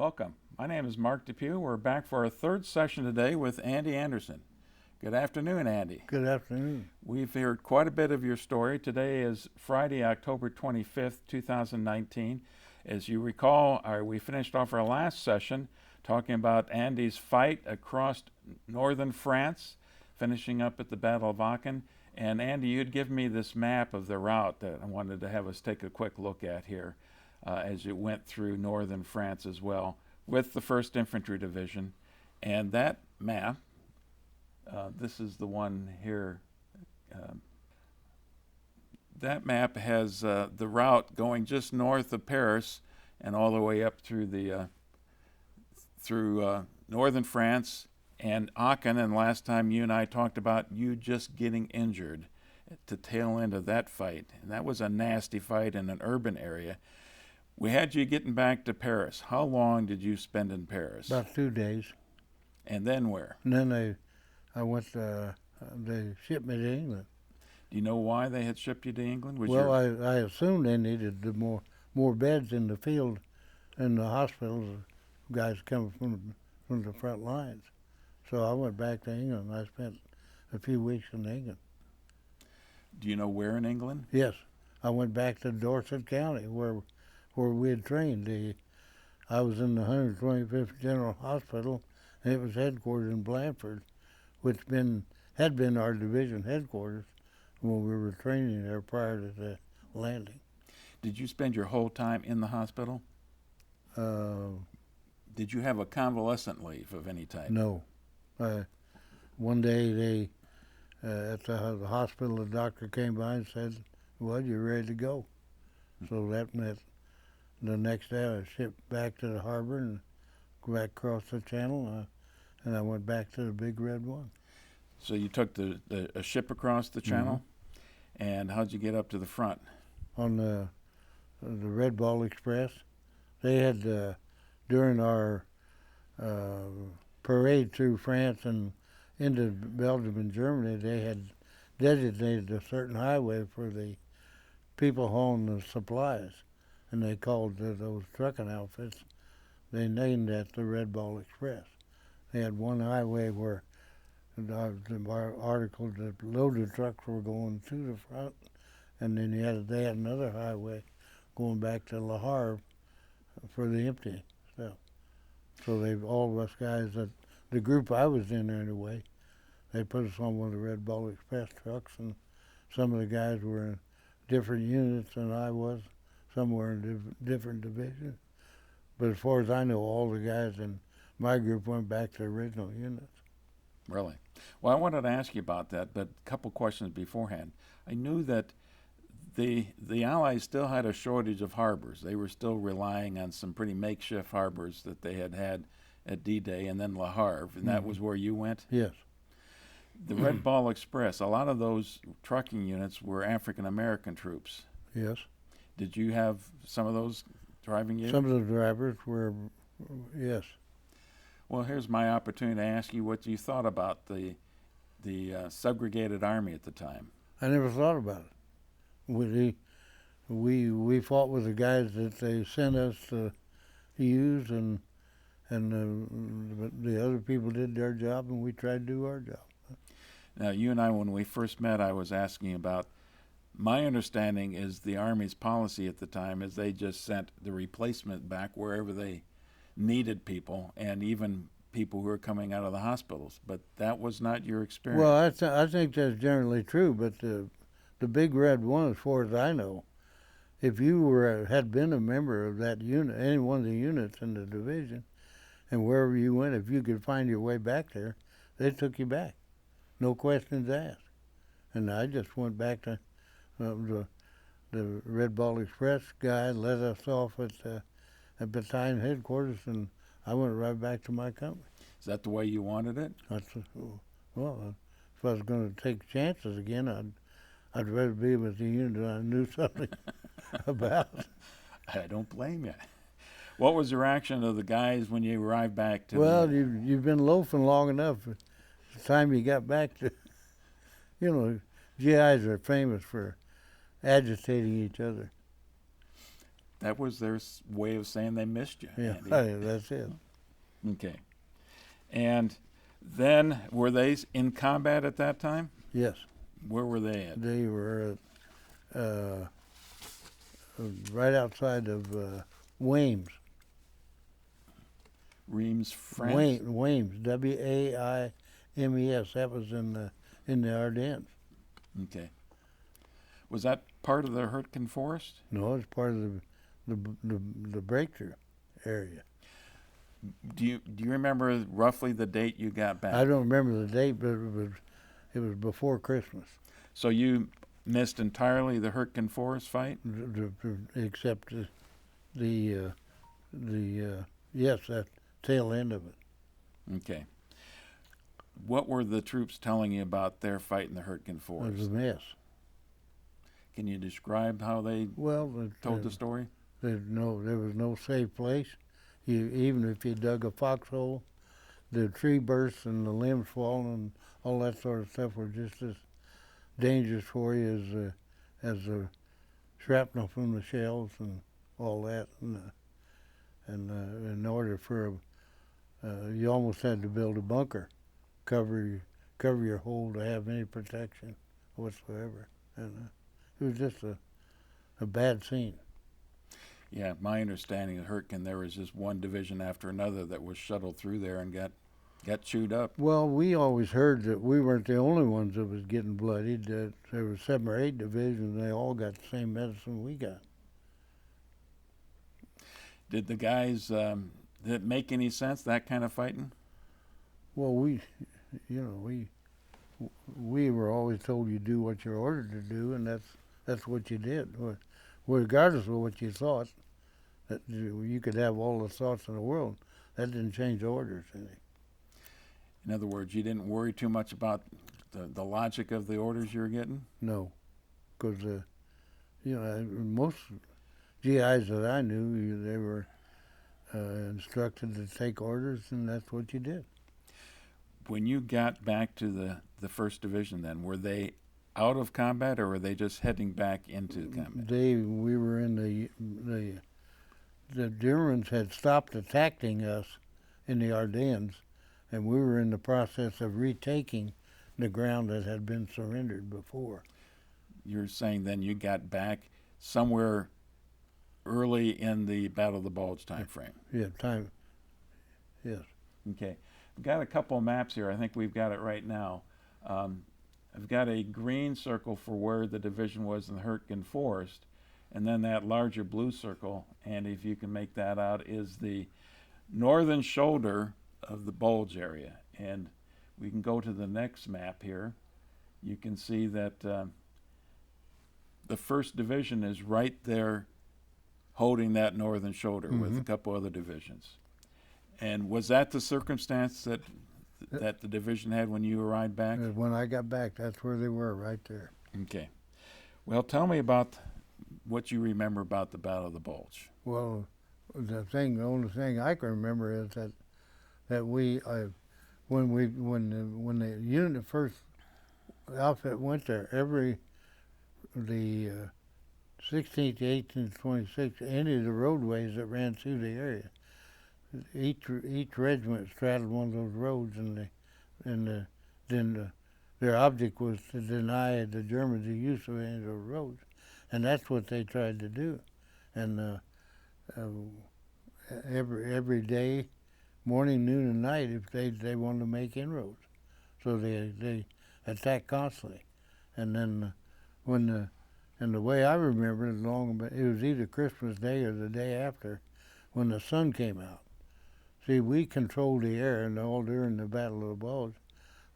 Welcome. My name is Mark Depew. We're back for our third session today with Andy Anderson. Good afternoon, Andy. Good afternoon. We've heard quite a bit of your story. Today is Friday, October 25th, 2019. As you recall, we finished off our last session talking about Andy's fight across northern France, finishing up at the Battle of Aachen. And Andy, you'd given me this map of the route that I wanted to have us take a quick look at here as you went through northern France as well with the 1st Infantry Division. And that map, this is the one here, that map has the route going just north of Paris and all the way up through the northern France and Aachen. And last time you and I talked about you just getting injured at the tail end of that fight, and that was a nasty fight in an urban area. We had you getting back to Paris. How long did you spend in Paris? About 2 days. And then where? And then I went, they shipped me to England. Do you know why they had shipped you to England? I assumed they needed more beds in the field, in the hospitals, guys coming from the front lines. So I went back to England. I spent a few weeks in England. Do you know where in England? Yes. I went back to Dorset County, where we had trained. I was in the 125th General Hospital, and it was headquartered in Blandford, which had been our division headquarters when we were training there prior to the landing. Did you spend your whole time in the hospital? Did you have a convalescent leave of any type? No. One day at the hospital, the doctor came by and said, "Well, you're ready to go." So that meant the next day I was shipped back to the harbor and back across the channel, and I went back to the Big Red One. So you took a ship across the channel, and how'd you get up to the front? On the Red Ball Express. They had, during our parade through France and into Belgium and Germany, they had designated a certain highway for the people hauling the supplies, and they called those trucking outfits, they named that the Red Ball Express. They had one highway where the article that loaded trucks were going to the front, and then they had another highway going back to Le Havre for the empty stuff. So all of us guys, the group I was in anyway, they put us on one of the Red Ball Express trucks, and some of the guys were in different units than I was. Some were in different divisions. But as far as I know, all the guys in my group went back to original units. Really? Well, I wanted to ask you about that, but a couple questions beforehand. I knew that the Allies still had a shortage of harbors. They were still relying on some pretty makeshift harbors that they had at D-Day and then Le Havre, and that was where you went? Yes. The Red Ball Express, a lot of those trucking units were African-American troops. Yes. Did you have some of those driving you? Some of the drivers were, yes. Well, here's my opportunity to ask you what you thought about the segregated army at the time. I never thought about it. We fought with the guys that they sent us to use, and the other people did their job, and we tried to do our job. Now, you and I, when we first met, I was asking about, my understanding is the Army's policy at the time is they just sent the replacement back wherever they needed people, and even people who were coming out of the hospitals. But that was not your experience. Well, I think that's generally true, but the Big Red One, as far as I know, if you had been a member of that unit, any one of the units in the division, and wherever you went, if you could find your way back there, they took you back. No questions asked. And I just went back to the Red Ball Express guy let us off at battalion headquarters, and I went right back to my company. Is that the way you wanted it? Well, if I was going to take chances again, I'd rather be with the unit I knew something about. I don't blame you. What was the reaction of the guys when you arrived back to? Well, you've been loafing long enough. The time you got back to, GIs are famous for agitating each other. That was their way of saying they missed you, Yeah, Andy. that's it. Okay. And then, were they in combat at that time? Yes, Where were they at? they were right outside of Weymouth. Reims, France? Weymouth, Waimes. That was in the Ardennes. Okay. Was that part of the Hurtgen Forest? No, it's part of the breakthrough area. Do you remember roughly the date you got back? I don't remember the date, but it was before Christmas. So you missed entirely the Hurtgen Forest fight? Except the yes, that tail end of it. Okay. What were the troops telling you about their fight in the Hurtgen It Forest? was a mess. Can you describe how they told the story? There was no safe place. Even if you dug a foxhole, the tree bursts and the limbs falling and all that sort of stuff were just as dangerous for you as the shrapnel from the shells and all that. And in order for you almost had to build a bunker, cover your hole to have any protection whatsoever. And it was just a bad scene. Yeah, my understanding of Hurtgen, there was just one division after another that was shuttled through there and got chewed up. Well, we always heard that we weren't the only ones that was getting bloodied. That there were 7 or 8 divisions, and they all got the same medicine we got. Did the guys, did it make any sense, that kind of fighting? Well, we were always told you do what you're ordered to do, and that's what you did. Regardless of what you thought, that you could have all the thoughts in the world. That didn't change orders any. In other words, you didn't worry too much about the logic of the orders you were getting? No, because most GIs that I knew, they were instructed to take orders, and that's what you did. When you got back to the first division, then were they out of combat, or were they just heading back into combat? We were in the Germans had stopped attacking us in the Ardennes, and we were in the process of retaking the ground that had been surrendered before. You're saying then you got back somewhere early in the Battle of the Bulge time frame. Yeah, yes. Okay. We've got a couple of maps here. I think we've got it right now. I've got a green circle for where the division was in the Hurtgen Forest, and then that larger blue circle, and if you can make that out, is the northern shoulder of the Bulge area. And we can go to the next map here. You can see that the 1st Division is right there holding that northern shoulder with a couple other divisions. And was that the circumstance that the division had when you arrived back? When I got back, that's where they were, right there. Okay. Well, tell me about what you remember about the Battle of the Bulge. Well, the only thing I can remember is that when the unit first outfit went there, the 16th, 18th, 26th, any of the roadways that ran through the area, each regiment straddled one of those roads, and then their object was to deny the Germans the use of any of those roads, and that's what they tried to do. And every day, morning, noon, and night, if they wanted to make inroads, so they attacked constantly. And then and the way I remember it, it was either Christmas Day or the day after, when the sun came out. See, we controlled the air, and all during the Battle of the Bulge,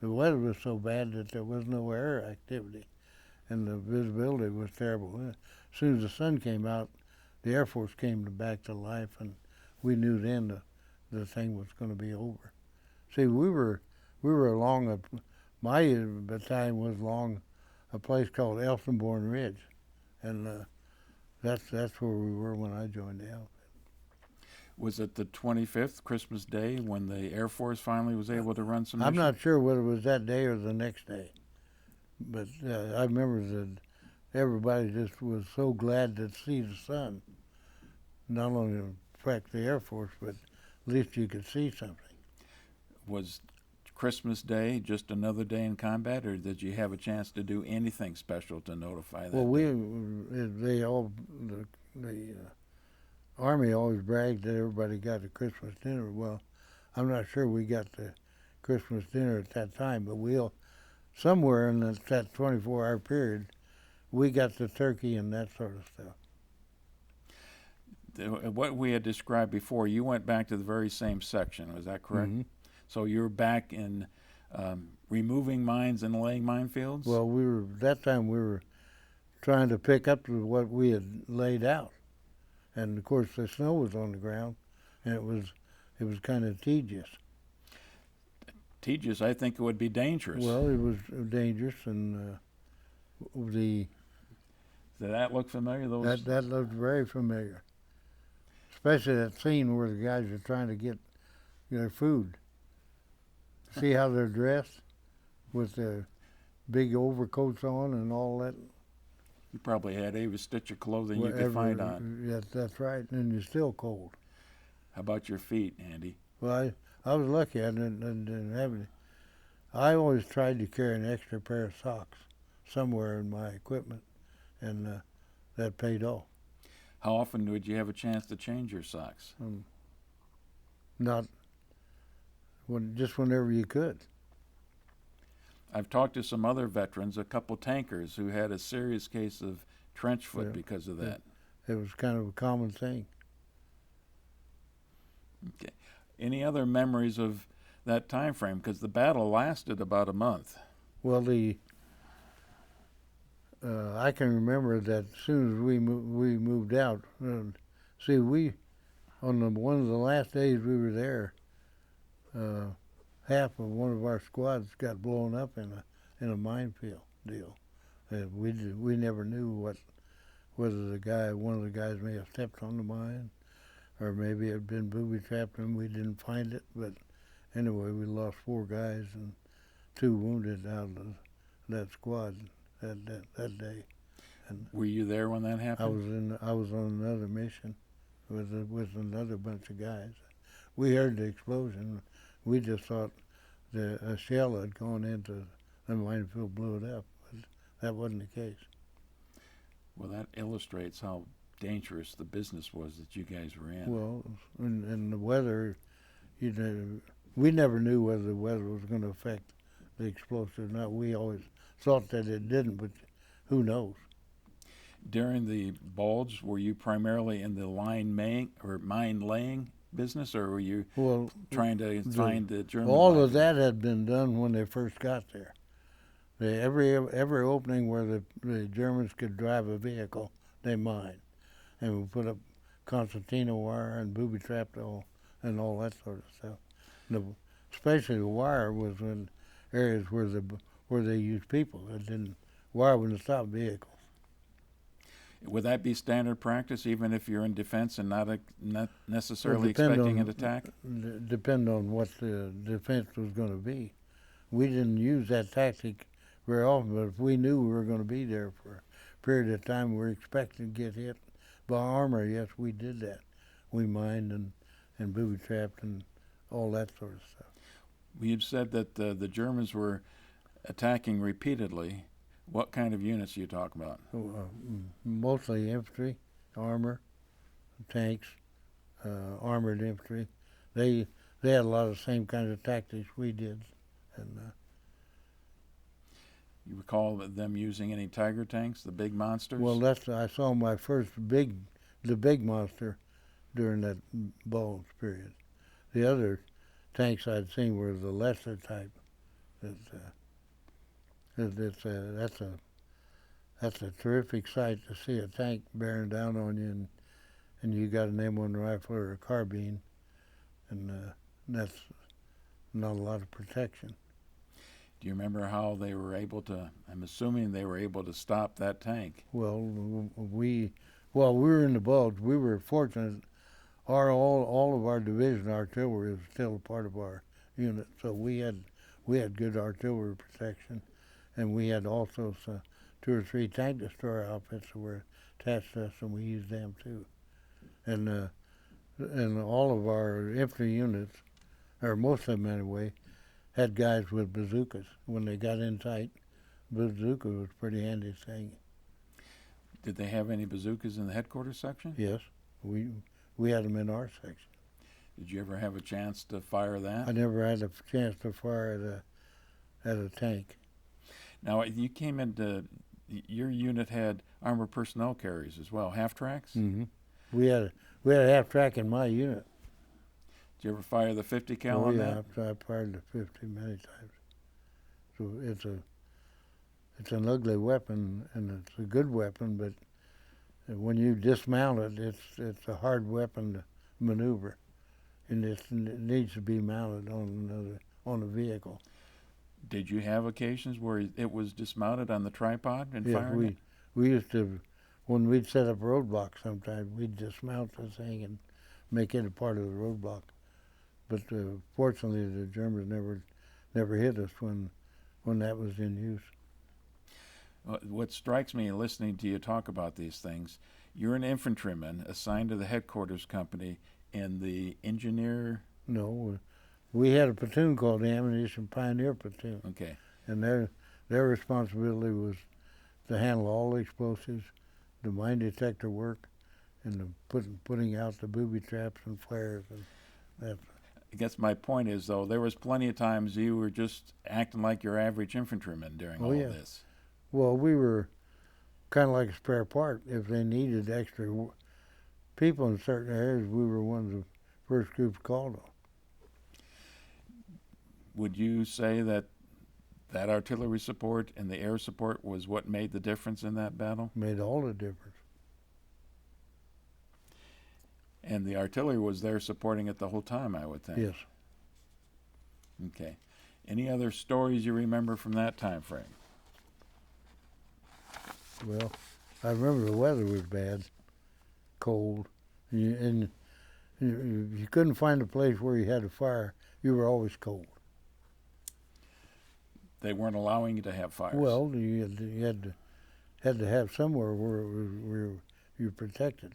the weather was so bad that there was no air activity, and the visibility was terrible. As soon as the sun came out, the Air Force came back to life, and we knew then the thing was going to be over. See, we were along my battalion was along a place called Elsenborn Ridge, and that's where we were when I joined the outfit. Was it the 25th, Christmas Day, when the Air Force finally was able to run some I'm missions? not sure whether it was that day or the next day, but I remember that everybody just was so glad to see the sun not only affect the Air Force, but at least you could see something. Was Christmas Day just another day in combat, or did you have a chance to do anything special to notify that? Well, the Army always bragged that everybody got a Christmas dinner. Well, I'm not sure we got the Christmas dinner at that time, but somewhere in that 24-hour period, we got the turkey and that sort of stuff. What we had described before, you went back to the very same section, was that correct? Mm-hmm. So you're back in removing mines and laying minefields? Well, that time we were trying to pick up what we had laid out, and of course the snow was on the ground, and it was kind of tedious. Tedious, I think it would be dangerous. Well, it was dangerous, and Did that look familiar? that looked very familiar, especially that scene where the guys are trying to get their food. See how they're dressed with their big overcoats on and all that. You probably had every stitch of clothing you could find on. Yes, that's right, and you're still cold. How about your feet, Andy? Well, I was lucky. I didn't have any. I always tried to carry an extra pair of socks somewhere in my equipment, and that paid off. How often would you have a chance to change your socks? Not just whenever you could. I've talked to some other veterans, a couple tankers, who had a serious case of trench foot because of that. It was kind of a common thing. Okay. Any other memories of that time frame? Because the battle lasted about a month. Well, I can remember that as soon as we moved out. See, one of the last days we were there, half of one of our squads got blown up in a minefield deal. We never knew whether one of the guys may have stepped on the mine, or maybe it had been booby trapped and we didn't find it. But anyway, we lost 4 guys and 2 wounded out of that squad that day. And were you there when that happened? I was on another mission with another bunch of guys. We heard the explosion. We just thought a shell had gone into the minefield, blew it up, but that wasn't the case. Well, that illustrates how dangerous the business was that you guys were in. Well, and the weather, we never knew whether the weather was going to affect the explosive or not. We always thought that it didn't, but who knows? During the Bulge, were you primarily in the mine laying business, or were you trying to find the German? All of that had been done when they first got there. Every opening where the Germans could drive a vehicle, they mined, and we put up concertina wire and booby trapped and all that sort of stuff. Especially the wire was in areas where they used people. Wire wouldn't stop vehicles. Would that be standard practice, even if you're in defense and not necessarily expecting an attack? Depend on what the defense was going to be. We didn't use that tactic very often, but if we knew we were going to be there for a period of time, we were expecting to get hit by armor. Yes, we did that. We mined and booby trapped and all that sort of stuff. You'd said that the Germans were attacking repeatedly. What kind of units are you talking about? Mostly infantry, armor, tanks, armored infantry. They had a lot of the same kinds of tactics we did. And you recall them using any Tiger tanks, the big monsters? Well, I saw my first big monster during that Bulge period. The other tanks I'd seen were the lesser type. That's a terrific sight to see a tank bearing down on you, and you got an M1 rifle or a carbine, and that's not a lot of protection. Do you remember how they were able to? I'm assuming they were able to stop that tank. Well, we were in the Bulge. We were fortunate. All of our division artillery was still a part of our unit, so we had good artillery protection. And we had also 2 or 3 tank destroyer outfits that were attached to us, and we used them too. and all of our infantry units, or most of them anyway, had guys with bazookas. When they got in tight, bazooka was a pretty handy thing. Did they have any bazookas in the headquarters section? Yes, we had them in our section. Did you ever have a chance to fire that? I never had a chance to fire at a tank. Now, you came into, your unit had armored personnel carriers as well, half-tracks? Mm-hmm. We had a half-track in my unit. Did you ever fire the 50 cal on that? I fired the 50 many times. So it's an ugly weapon, and it's a good weapon, but when you dismount it, it's a hard weapon to maneuver, and it needs to be mounted on a vehicle. Did you have occasions where it was dismounted on the tripod and Yeah, firing it? we used to, when we'd set up roadblocks sometimes, we'd dismount the thing and make it a part of the roadblock. But fortunately, the Germans never hit us when that was in use. What strikes me in listening to you talk about these things, you're an infantryman assigned to the headquarters company and the engineer. No, we had a platoon called the Ammunition Pioneer Platoon. Okay. And their responsibility was to handle all the explosives, the mine detector work, and the putting out the booby traps and flares and that. I guess my point is, though, there was plenty of times you were just acting like your average infantryman during all of this. Well, we were kind of like a spare part. If they needed extra people in certain areas, we were one of the first groups called on. Would you say that artillery support and the air support was what made the difference in that battle? Made all the difference. And the artillery was there supporting it the whole time, I would think. Yes. Okay. Any other stories you remember from that time frame? Well, I remember the weather was bad, cold, and you couldn't find a place where you had a fire. You were always cold. They weren't allowing you to have fires. Well, you had to have somewhere where you were protected.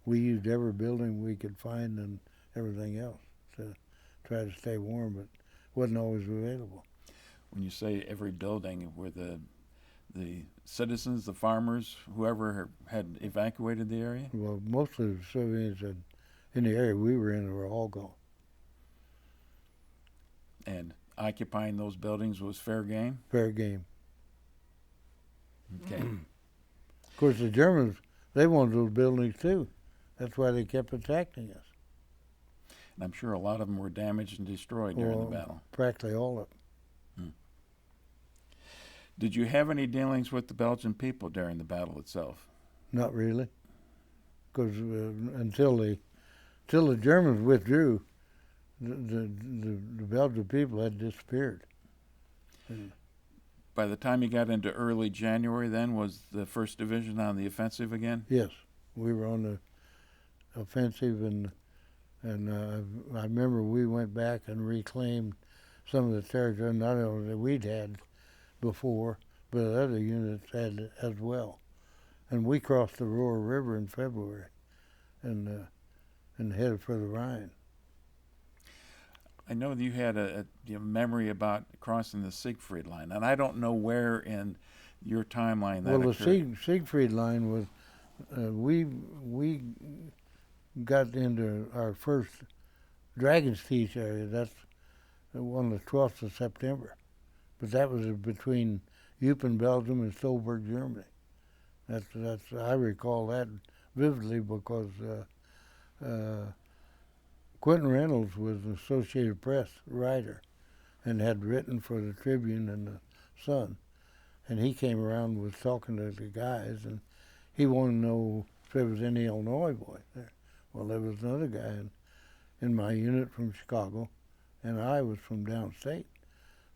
We used every building we could find and everything else to try to stay warm, but wasn't always available. When you say every building, were the citizens, the farmers, whoever had evacuated the area? Well, most of the civilians in the area we were in were all gone. And occupying those buildings was fair game? Fair game. Okay. Of course, the Germans, they wanted those buildings too. That's why they kept attacking us. And I'm sure a lot of them were damaged and destroyed during the battle. Practically all of them. Did you have any dealings with the Belgian people during the battle itself? Not really, because until the Germans withdrew, the Belgian people had disappeared. By the time you got into early January, then, was the 1st Division on the offensive again? Yes, we were on the offensive, and I remember we went back and reclaimed some of the territory not only that we'd had before, but other units had as well. And we crossed the Roer River in February, and headed for the Rhine. I know that you had a memory about crossing the Siegfried Line, and I don't know where in your timeline that occurred. Well, the Siegfried Line was, we got into our first Dragon's Teeth area. That's on the 12th of September. But that was between Eupen, Belgium, and Stolberg, Germany. That's I recall that vividly because Quentin Reynolds was an Associated Press writer and had written for the Tribune and the Sun. And he came around and was talking to the guys, and he wanted to know if there was any Illinois boy there. Well, there was another guy in my unit from Chicago, and I was from downstate.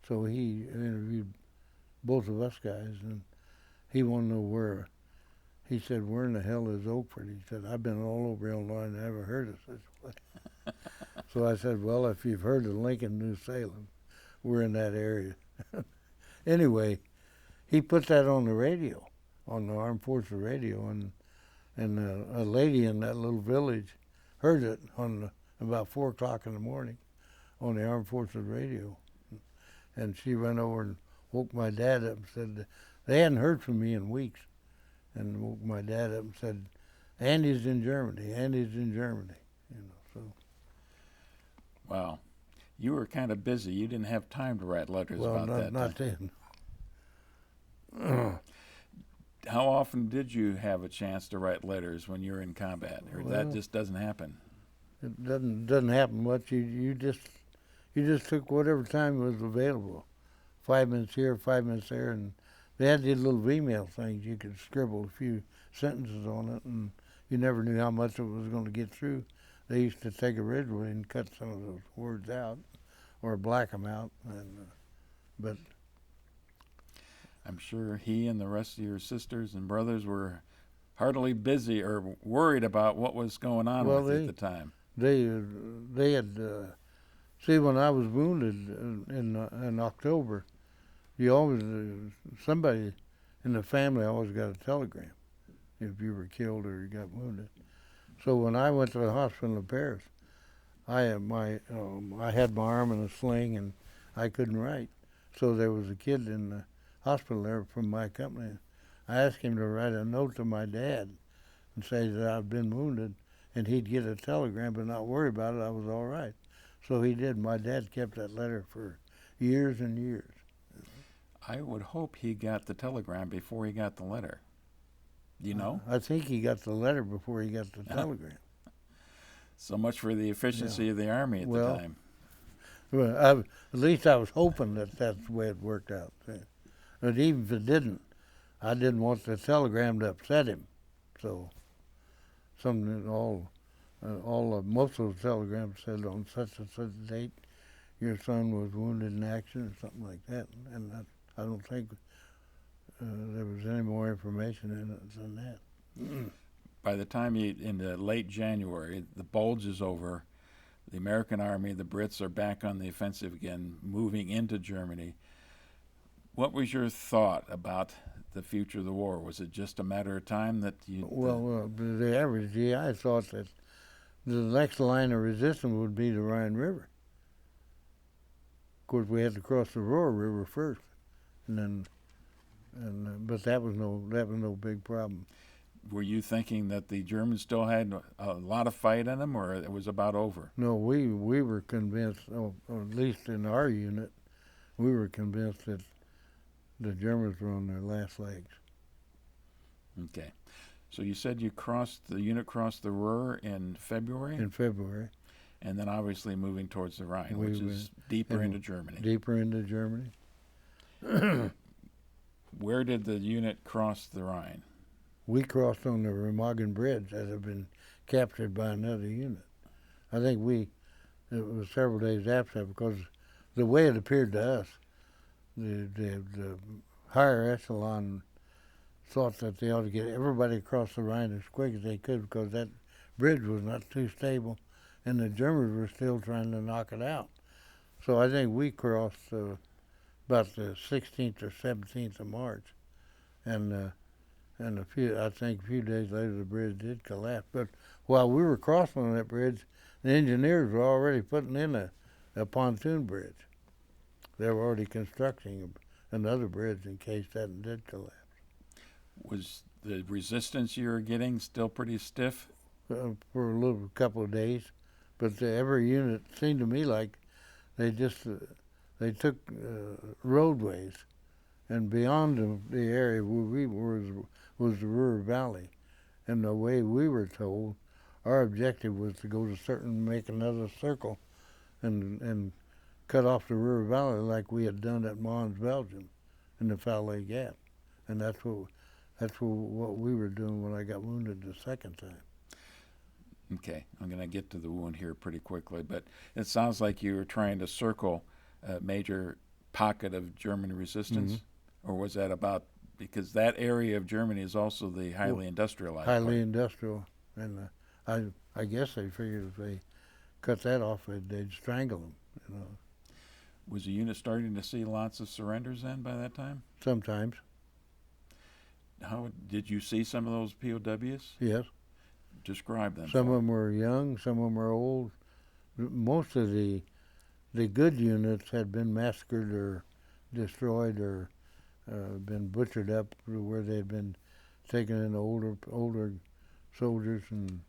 So he interviewed both of us guys, and he wanted to know where. He said, "Where in the hell is Oakford?" He said, "I've been all over Illinois and never heard of this place." So I said, "Well, if you've heard of Lincoln, New Salem, we're in that area." Anyway, he put that on the radio, on the Armed Forces radio, and a lady in that little village heard it on about 4 o'clock in the morning on the Armed Forces radio. And she went over and woke my dad up and said, they hadn't heard from me in weeks, and woke my dad up and said, Andy's in Germany, Andy's in Germany, so. Wow. You were kind of busy. You didn't have time to write letters about that. Not then. How often did you have a chance to write letters when you were in combat, or that just doesn't happen? It doesn't happen much. You just took whatever time was available, 5 minutes here, 5 minutes there, and they had these little email things. You could scribble a few sentences on it, and you never knew how much it was going to get through. They used to take a ridgeway and cut some of those words out, or black them out, but. I'm sure he and the rest of your sisters and brothers were heartily busy or worried about what was going on with you at the time. They had see, when I was wounded in October, you always somebody in the family always got a telegram if you were killed or you got wounded. So when I went to the hospital in Paris, I had my arm in a sling and I couldn't write. So there was a kid in the hospital there from my company. I asked him to write a note to my dad and say that I'd been wounded, and he'd get a telegram but not worry about it. I was all right. So he did. My dad kept that letter for years and years. I would hope he got the telegram before he got the letter. Do you know? I think he got the letter before he got the telegram. So much for the efficiency of the Army at the time. Well, at least I was hoping that that's the way it worked out. But even if it didn't, I didn't want the telegram to upset him. So most of the telegrams said on such and such a date, your son was wounded in action or something like that. And I don't think there was any more information in it than that. By the time in the late January, the Bulge is over, the American Army, the Brits are back on the offensive again, moving into Germany. What was your thought about the future of the war? Was it just a matter of time that you... Well, the average GI thought that the next line of resistance would be the Rhine River. Of course, we had to cross the Ruhr River first, but that was no big problem. Were you thinking that the Germans still had a lot of fight in them, or it was about over? No, we were convinced, or at least in our unit, we were convinced that the Germans were on their last legs. Okay. So you said the unit crossed the Ruhr in February? In February. And then obviously moving towards the Rhine, which is deeper into Germany. Deeper into Germany. Where did the unit cross the Rhine? We crossed on the Remagen Bridge that had been captured by another unit. I think it was several days after that, because the way it appeared to us, the higher echelon thought that they ought to get everybody across the Rhine as quick as they could, because that bridge was not too stable, and the Germans were still trying to knock it out. So I think we crossed about the 16th or 17th of March, and a few days later the bridge did collapse. But while we were crossing on that bridge, the engineers were already putting in a pontoon bridge. They were already constructing another bridge in case that did collapse. Was the resistance you were getting still pretty stiff? For a couple of days, but every unit seemed to me like they took roadways, and beyond the area where we were was the Ruhr Valley, and the way we were told, our objective was to go to make another circle, and cut off the Ruhr Valley like we had done at Mons, Belgium, in the Falaise Gap, and that's what we were doing when I got wounded the second time. Okay, I'm going to get to the wound here pretty quickly, but it sounds like you were trying to circle a major pocket of German resistance, or was that because that area of Germany is also the highly industrialized Highly part. industrial, and I guess they figured if they cut that off, they'd strangle them, Was the unit starting to see lots of surrenders then by that time? Sometimes. How did you see some of those POWs? Yes. Describe them. Some of them were young, some of them were old. Most of the good units had been massacred or destroyed or been butchered up, where they had been taken in older soldiers and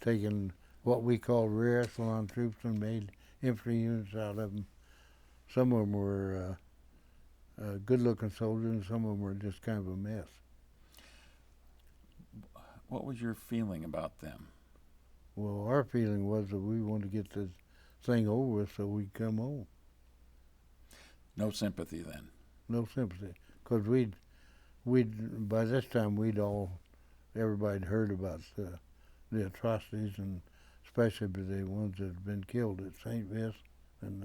taken what we call rear echelon troops and made infantry units out of them. Some of them were good-looking soldiers, and some of them were just kind of a mess. What was your feeling about them? Well, our feeling was that we wanted to get this thing over with so we'd come home. No sympathy then? No sympathy, because by this time everybody'd heard about the atrocities, and especially the ones that had been killed at St. Vincent, and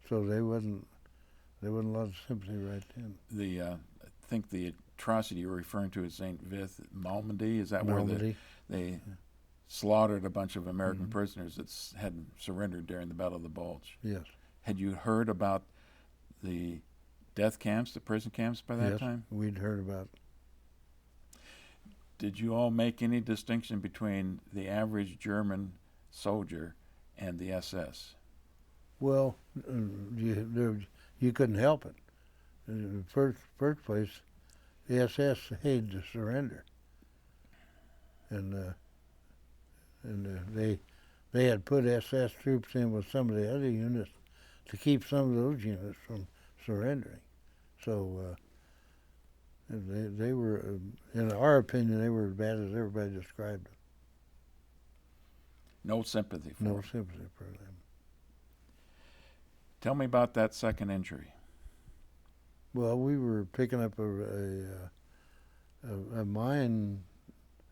so there wasn't a lot of sympathy right then. I think the atrocity you're referring to is St. Vincent, Normandy. Is that Normandy. Where they slaughtered a bunch of American prisoners that had surrendered during the Battle of the Bulge? Yes. Had you heard about the death camps, the prison camps by that time? Yes, we'd heard about it. Did you all make any distinction between the average German soldier and the SS? Well, you couldn't help it. In the first place, the SS hated to surrender, and they had put SS troops in with some of the other units to keep some of those units from surrendering. So they were, in our opinion, they were as bad as everybody described them. No sympathy for No them. sympathy for them. Tell me about that second injury. Well, we were picking up a mine.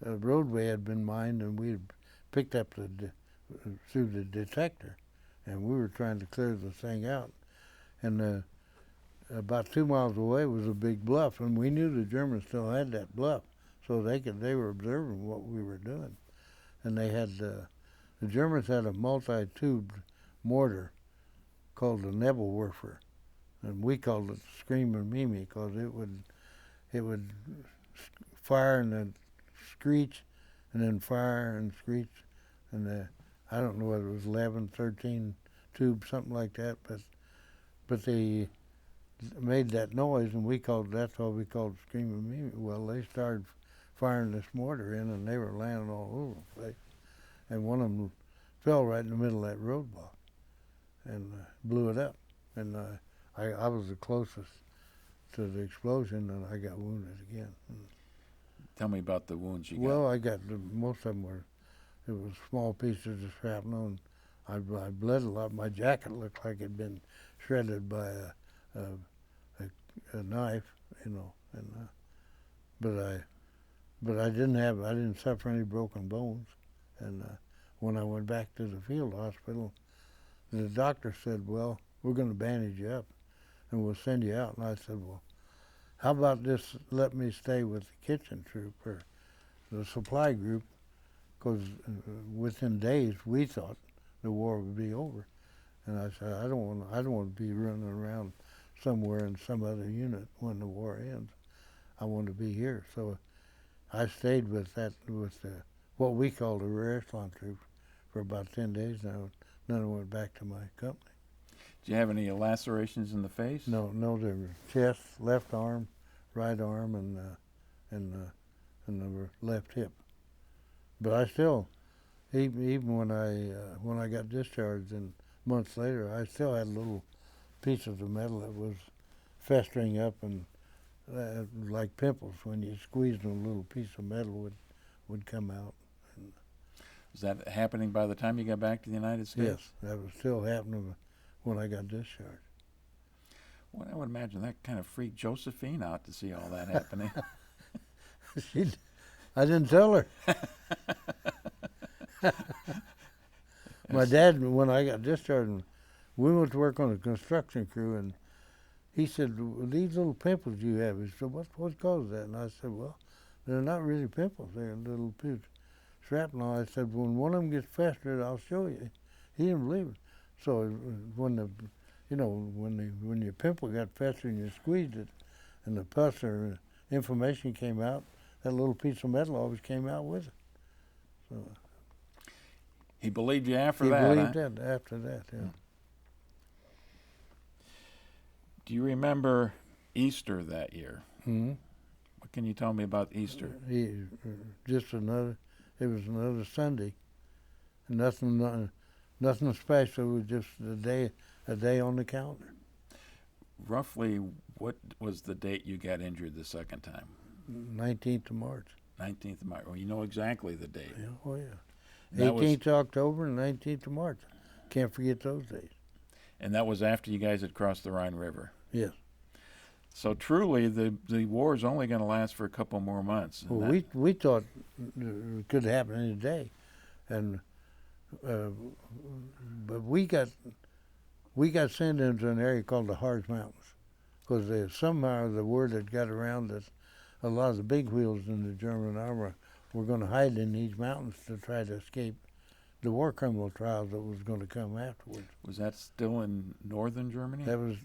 A roadway had been mined, and we had picked up through the detector, and we were trying to clear the thing out. And about 2 miles away was a big bluff, and we knew the Germans still had that bluff, so they were observing what we were doing. And they had the Germans had a multi-tubed mortar called the Nebelwerfer, and we called it Screaming Mimi because it would fire and then screech, and then fire and screech, and I don't know whether it was 11, 13 tubes, something like that, but they made that noise, and that's what we called Screaming Mimi. Well, they started firing this mortar in, and they were landing all over the place, and one of them fell right in the middle of that roadblock and blew it up, and I was the closest to the explosion, and I got wounded again. Tell me about the wounds you got. Well, I got most of them it was small pieces of shrapnel, and I bled a lot. My jacket looked like it had been shredded by a knife, and but I didn't suffer any broken bones. And when I went back to the field hospital, the doctor said, "Well, we're going to bandage you up, and we'll send you out." And I said, "Well, how about this? Let me stay with the kitchen troop or the supply group, because within days we thought the war would be over." And I said, "I don't want to be running around somewhere in some other unit when the war ends. I want to be here." So I stayed with what we called the rear echelon troops for about 10 days now. Then I went back to my company. Do you have any lacerations in the face? No, they were chest, left arm, right arm, and the left hip. But I still, even when I got discharged and months later, I still had little pieces of metal that was festering up and like pimples. When you squeezed them, a little piece of metal would come out. Was that happening by the time you got back to the United States? Yes, that was still happening when I got discharged. Well, I would imagine that kind of freaked Josephine out to see all that happening. I didn't tell her. My dad, when I got discharged, we went to work on a construction crew, and he said, "Well, these little pimples you have," he said, what caused that? And I said, "Well, they're not really pimples, they're little pieces of shrapnel." I said, "When one of them gets festered, I'll show you." He didn't believe it. So when your pimple got festered and you squeezed it, and the pus or inflammation came out, that little piece of metal always came out with it. So He believed you after he that, believed huh? that after that. Yeah. Do you remember Easter that year? Mm-hmm. What can you tell me about Easter? Just another. It was another Sunday. Nothing special. It was just a day on the calendar. Roughly, what was the date you got injured the second time? 19th of March. 19th of March. Well, you know exactly the date. Yeah. Oh yeah. That was, 18th of October and 19th of March. Can't forget those days. and that was after you guys had crossed the Rhine River. Yes. So truly, the war is only going to last for a couple more months. Well, we thought it could happen any day, and but we got sent into an area called the Harz Mountains, because somehow the word had got around that a lot of the big wheels in the German army were going to hide in these mountains to try to escape the war criminal trials that was going to come afterwards. Was that still in northern Germany? That was,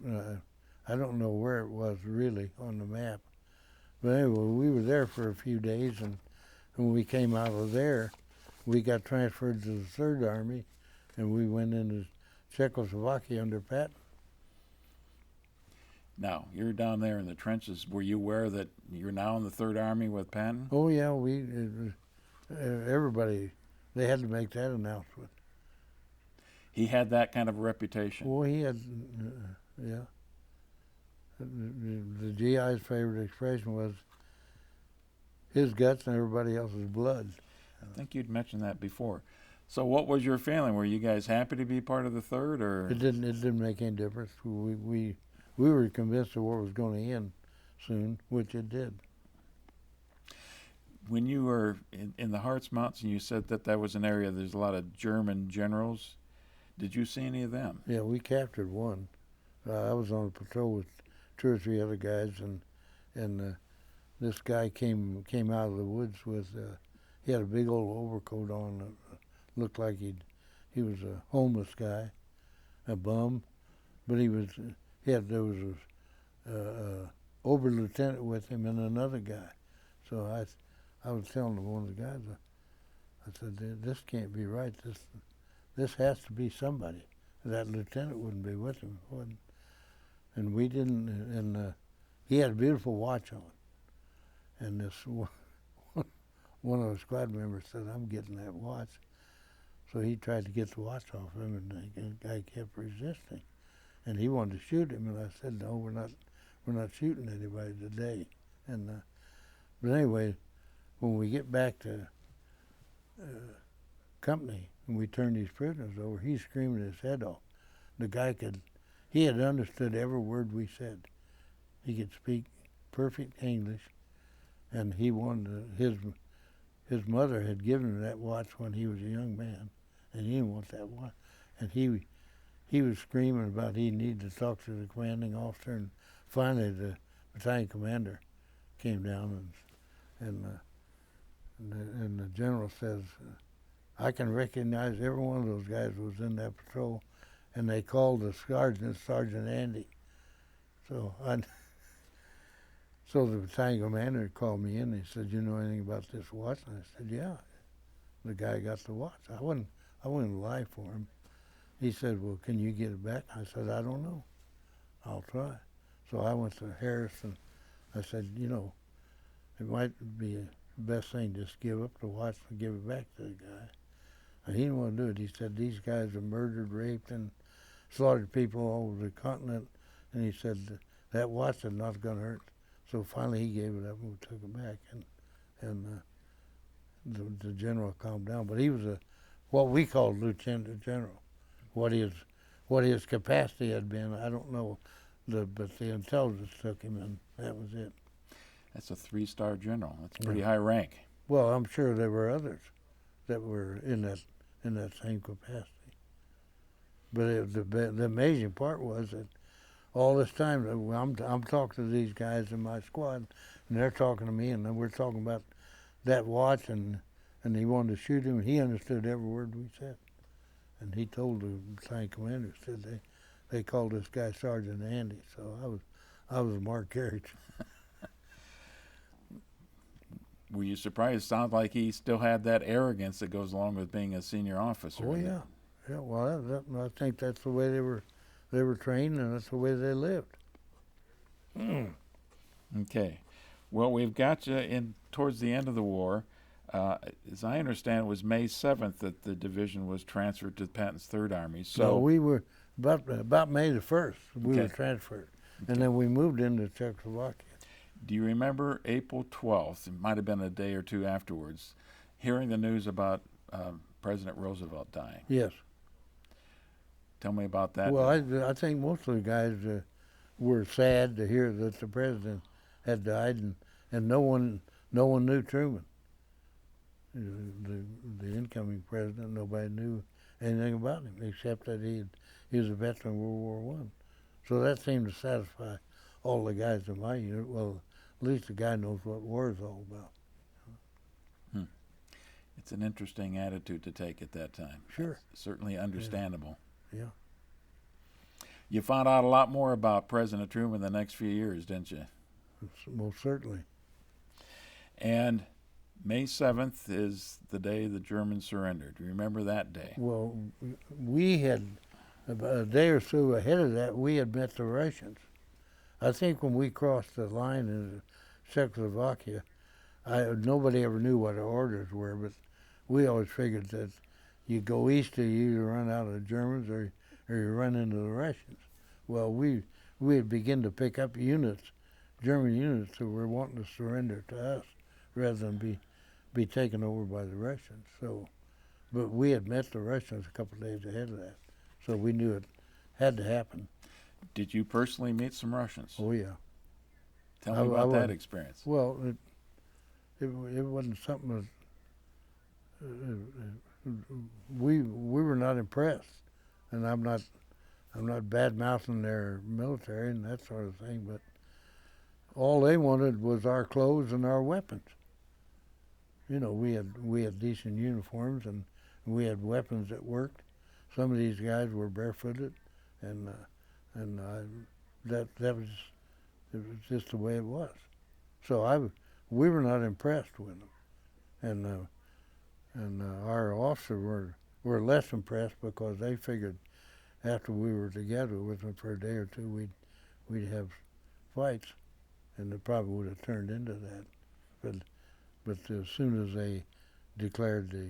I don't know where it was really on the map. But anyway, we were there for a few days, and when we came out of there, we got transferred to the Third Army, and we went into Czechoslovakia under Patton. Now, you're down there in the trenches. Were you aware that you're now in the Third Army with Patton? Oh yeah, everybody, they had to make that announcement. He had that kind of reputation. Well, he had, yeah. The GI's favorite expression was his guts and everybody else's blood. I think you'd mentioned that before. So what was your feeling? Were you guys happy to be part of the Third, or? It didn't make any difference. We were convinced the war was going to end soon, which it did. When you were in the Harz Mountains, and you said that was an area there's a lot of German generals. Did you see any of them? Yeah, we captured one. I was on a patrol with 2 or 3 other guys, and this guy came out of the woods with he had a big old overcoat on that looked like he was a homeless guy, a bum, but there was a Oberlieutenant with him and another guy. So I was telling one of the guys, I said, this can't be right. This has to be somebody. That lieutenant wouldn't be with him. And we didn't, and he had a beautiful watch on. And this one of the squad members said, I'm getting that watch. So he tried to get the watch off him, and the guy kept resisting. And he wanted to shoot him, and I said, no, we're not shooting anybody today. And but anyway, when we get back to company and we turn these prisoners over, he's screaming his head off. The guy he had understood every word we said. He could speak perfect English, and he wanted his mother had given him that watch when he was a young man, and he didn't want that watch. And he was screaming about he needed to talk to the commanding officer, and finally the battalion commander came down, and the general says, I can recognize every one of those guys who was in that patrol, and they called the sergeant Sergeant Andy. So the battalion commander called me in, and he said, you know anything about this watch? And I said, yeah, the guy got the watch. I wouldn't lie for him. He said, well, can you get it back? I said, I don't know. I'll try. So I went to Harris, and I said, you know, it might be the best thing to just give up the watch and give it back to the guy. And he didn't want to do it. He said, these guys have murdered, raped, and slaughtered people all over the continent. And he said, that watch is not going to hurt. So finally he gave it up and we took it back. And the general calmed down. But he was what we called lieutenant general. What his capacity had been, I don't know. But the intelligence took him, and that was it. That's a 3-star general. That's pretty high rank. Well, I'm sure there were others that were in that same capacity. But the amazing part was that all this time I'm talking to these guys in my squad, and they're talking to me, and then we're talking about that watch, and he wanted to shoot him, and he understood every word we said. And he told the battalion commander, said they called this guy Sergeant Andy, so I was a marked character. Were you surprised? It sounds like he still had that arrogance that goes along with being a senior officer. Oh yeah, yeah. Well, I think that's the way they were trained, and that's the way they lived. Okay. Well, we've got you in towards the end of the war. As I understand, it was May 7th that the division was transferred to Patton's Third Army. So no, we were about May the 1st. We were transferred, and then we moved into Czechoslovakia. Do you remember April 12th? It might have been a day or two afterwards, hearing the news about President Roosevelt dying. Yes. Tell me about that. Well, I think most of the guys were sad to hear that the president had died, and no one knew Truman. The incoming president, nobody knew anything about him except that he was a veteran of World War One. So that seemed to satisfy all the guys in my unit. Well, at least the guy knows what war is all about. It's an interesting attitude to take at that time. Sure. It's certainly understandable. Yeah. You found out a lot more about President Truman the next few years, didn't you? Most certainly. And May 7th is the day the Germans surrendered. Do you remember that day? Well, we had, about a day or so ahead of that, we had met the Russians. I think when we crossed the line in Czechoslovakia, nobody ever knew what our orders were, but we always figured that you go east, you either run out of the Germans or you run into the Russians. Well, we had begun to pick up units, German units, who were wanting to surrender to us rather than be taken over by the Russians. So, but we had met the Russians a couple of days ahead of that, so we knew it had to happen. Did you personally meet some Russians? Oh yeah. Tell me about that experience. Well, it wasn't something that we were not impressed, and I'm not bad mouthing their military and that sort of thing, but all they wanted was our clothes and our weapons. You know, we had decent uniforms and we had weapons that worked. Some of these guys were barefooted, and that was just the way it was. So we were not impressed with them, and our officers were less impressed because they figured after we were together with them for a day or two we'd have fights, and it probably would have turned into that. But as soon as they declared the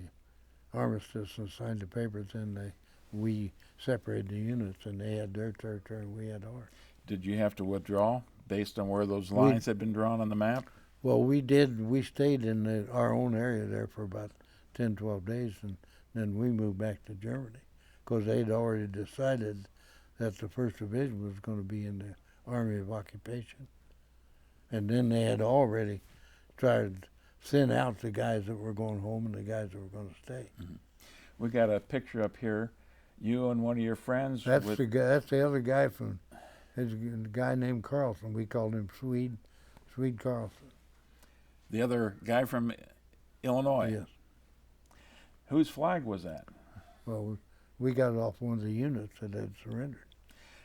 armistice and signed the papers, then we separated the units, and they had their territory and we had ours. Did you have to withdraw based on where those lines had been drawn on the map? Well, we did. We stayed in our own area there for about 10, 12 days, and then we moved back to Germany because they'd already decided that the 1st Division was going to be in the Army of Occupation. And then they had already tried to thin out the guys that were going home and the guys that were going to stay. Mm-hmm. We got a picture up here. You and one of your friends. That's the guy. That's the other guy from. There's a guy named Carlson. We called him Swede Carlson. The other guy from Illinois. Yes. Whose flag was that? Well, we got it off one of the units that had surrendered.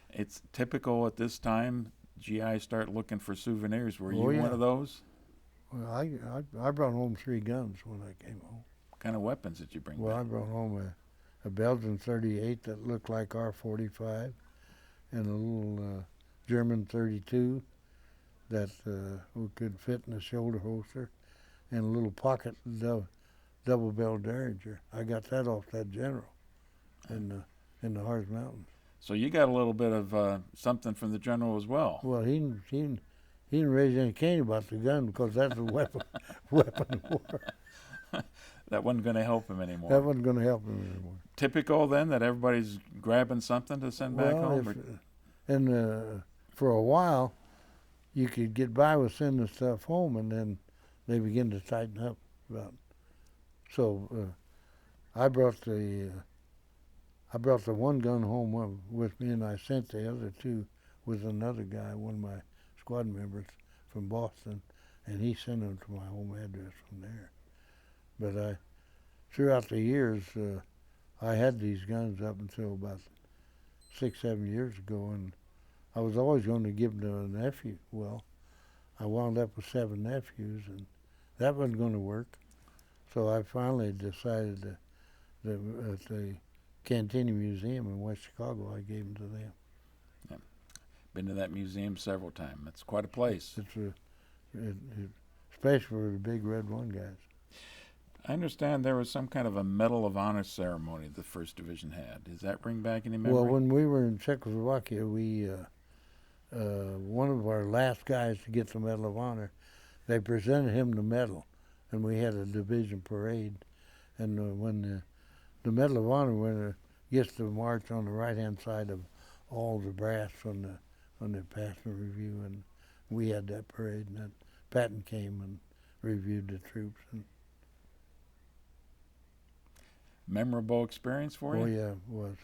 It's typical at this time. GIs start looking for souvenirs. Were you yeah. one of those? Well, I brought home 3 guns when I came home. What kind of weapons did you bring Well, back? I brought home a Belgian 38 that looked like R-45, and a little German 32 that could fit in the shoulder holster, and a little pocket double-barrel Derringer. I got that off that general in the Harz Mountains. So you got a little bit of something from the general as well. Well, he didn't raise any cane about the gun because that's a weapon of war. That wasn't going to help him anymore. That wasn't going to help him anymore. Typical then that everybody's grabbing something to send back home? And for a while, you could get by with sending stuff home, and then they begin to tighten up about it. So I brought the one gun home with me, and I sent the other 2 with another guy, one of my squad members from Boston, and he sent them to my home address from there. But throughout the years, I had these guns up until about 6, 7 years ago, and I was always going to give them to a nephew. Well, I wound up with 7 nephews, and that wasn't going to work. So I finally decided at the Cantina Museum in West Chicago, I gave them to them. Yeah. Been to that museum several times. It's quite a place. Especially for the big Red One guys. I understand there was some kind of a Medal of Honor ceremony the First Division had. Does that bring back any memory? Well, when we were in Czechoslovakia, we one of our last guys to get the Medal of Honor, they presented him the medal, and we had a division parade. And when the Medal of Honor gets to march on the right-hand side of all the brass on the passing review, and we had that parade, and then Patton came and reviewed the troops. And memorable experience for you? oh yeah, it was.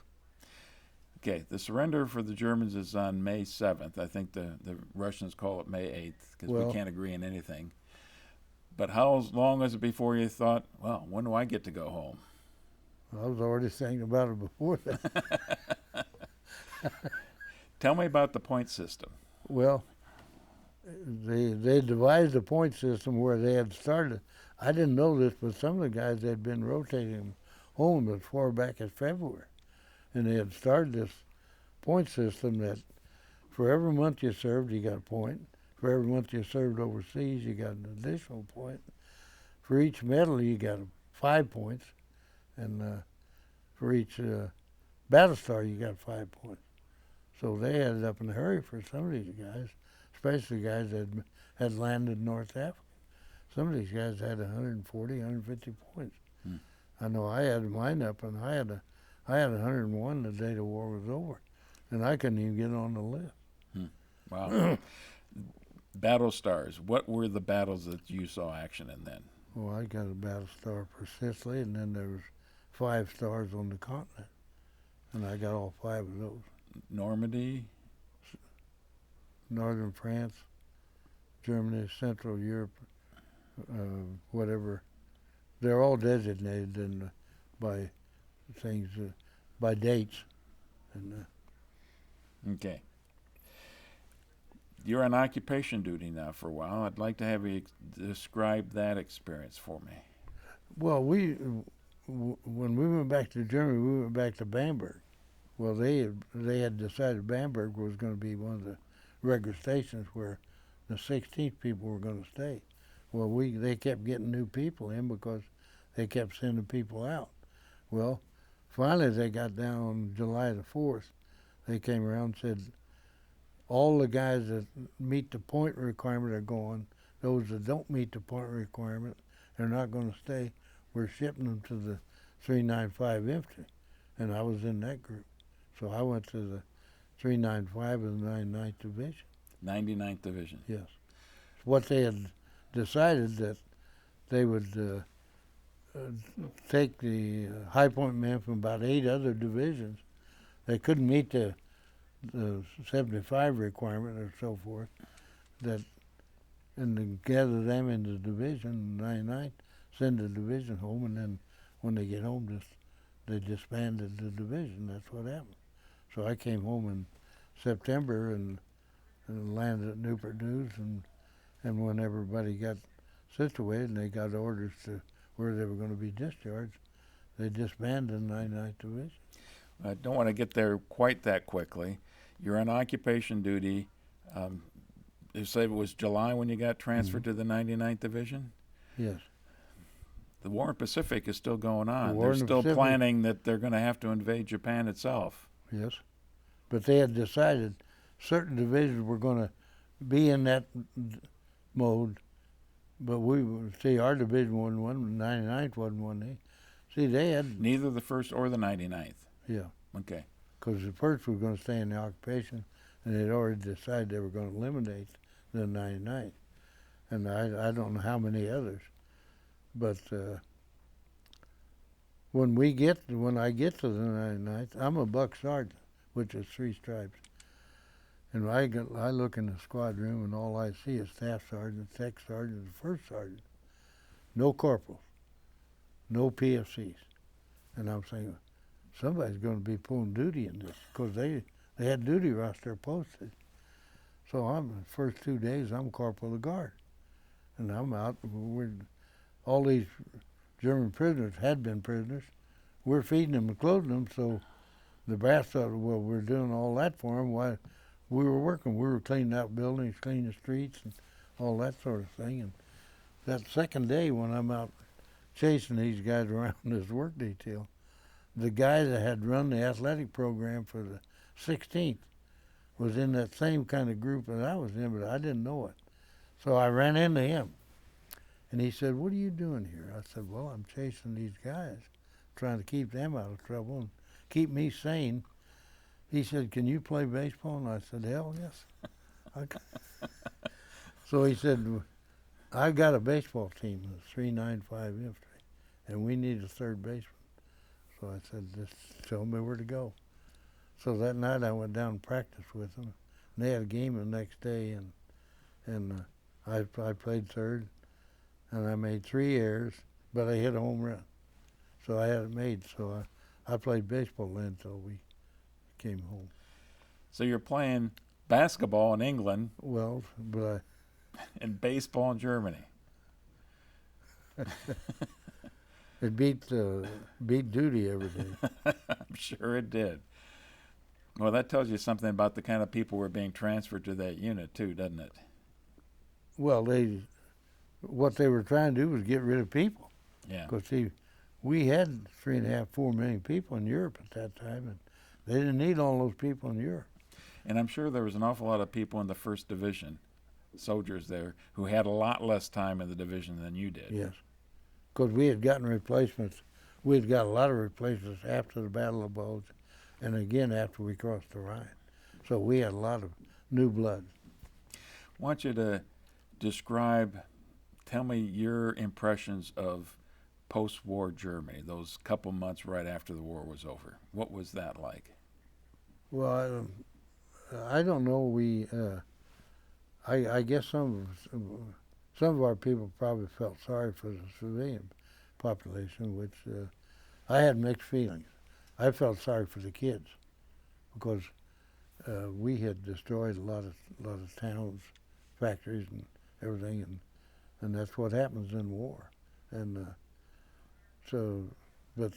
Okay, the surrender for the Germans is on May 7th. I think the Russians call it May 8th because we can't agree on anything. But how long was it before you thought, well, when do I get to go home? I was already thinking about it before that. Tell me about the point system. Well, they devised a point system where they had started. I didn't know this, but some of the guys had been rotating home as far back as February. And they had started this point system that for every month you served, you got a point. For every month you served overseas, you got an additional point. For each medal, you got 5 points. And for each battle star, you got 5 points. So they ended up in a hurry for some of these guys, especially guys that had landed in North Africa. Some of these guys had 140, 150 points. I know I had mine up, and I had 101 the day the war was over, and I couldn't even get on the list. Wow. Battle stars. What were the battles that you saw action in then? Well, I got a battle star for Sicily, and then there was 5 stars on the continent, and I got all 5 of those. Normandy? Northern France, Germany, Central Europe, whatever. They're all designated by things, by dates. And, okay. You're on occupation duty now for a while. I'd like to have you describe that experience for me. Well, when we went back to Germany, we went back to Bamberg. Well, they had decided Bamberg was going to be one of the regular stations where the 16th people were going to stay. Well, they kept getting new people in because they kept sending people out. Well, finally they got down on July the 4th. They came around and said, all the guys that meet the point requirement are going. Those that don't meet the point requirement, they're not going to stay. We're shipping them to the 395 Infantry. And I was in that group. So I went to the 395 of the 99th Division. 99th Division? Yes. What they had decided that they would take the high point men from about 8 other divisions. They couldn't meet the 75 requirement or so forth, and to gather them in the division, 99th, send the division home, and then when they get home, they disbanded the division. That's what happened. So I came home in September and landed at Newport News, and when everybody got situated and they got orders to where they were going to be discharged, they disbanded the 99th Division. I don't want to get there quite that quickly. You're on occupation duty. You say it was July when you got transferred to the 99th Division? Yes. The war in Pacific is still going on. They're still planning that they're going to have to invade Japan itself. Yes. But they had decided certain divisions were going to be in that mode, but our division wasn't one, the 99th wasn't one. They had... Neither the 1st or the 99th? Yeah. Okay. Because the 1st was going to stay in the occupation, and they'd already decided they were going to eliminate the 99th. And I don't know how many others. But when I get to the 99th, I'm a buck sergeant, which is 3 stripes. And I look in the squad room, and all I see is staff sergeant, tech sergeant, and 1st sergeant. No corporals, no PFCs. And I'm saying, somebody's going to be pulling duty in this, because they had duty roster posted. So the first 2 days, I'm corporal of the guard. and I'm out. All these German prisoners had been prisoners. We're feeding them and clothing them, so the brass thought, well, we're doing all that for them. Why? We were working. We were cleaning out buildings, cleaning the streets, and all that sort of thing. And that second day when I'm out chasing these guys around this work detail, the guy that had run the athletic program for the 16th was in that same kind of group that I was in, but I didn't know it. So I ran into him, and he said, "What are you doing here?" I said, "Well, I'm chasing these guys, trying to keep them out of trouble and keep me sane." He said, "Can you play baseball?" And I said, "Hell yes." So he said, "I got a baseball team, the 395 Infantry, and we need a third baseman." So I said, "Just tell me where to go." So that night I went down and practiced with them. And they had a game the next day, and I played third, and I made 3 errors, but I hit a home run. So I had it made. So I played baseball then until we came home. So you're playing basketball in England Well, but and baseball in Germany. it beat duty every day. I'm sure it did. Well, that tells you something about the kind of people who are being transferred to that unit too, doesn't it? Well, what they were trying to do was get rid of people. Yeah. Because see, we had 3.5, 4 million people in Europe at that time, and they didn't need all those people in Europe. And I'm sure there was an awful lot of people in the 1st Division, soldiers there, who had a lot less time in the division than you did. Yes, because we had gotten replacements. We had got a lot of replacements after the Battle of Bulge, and again after we crossed the Rhine. So we had a lot of new blood. I want you to tell me your impressions of post-war Germany, those couple months right after the war was over. What was that like? Well, I don't know. I guess some of our people probably felt sorry for the civilian population, which I had mixed feelings. I felt sorry for the kids because we had destroyed a lot of towns, factories, and everything, and that's what happens in war. And but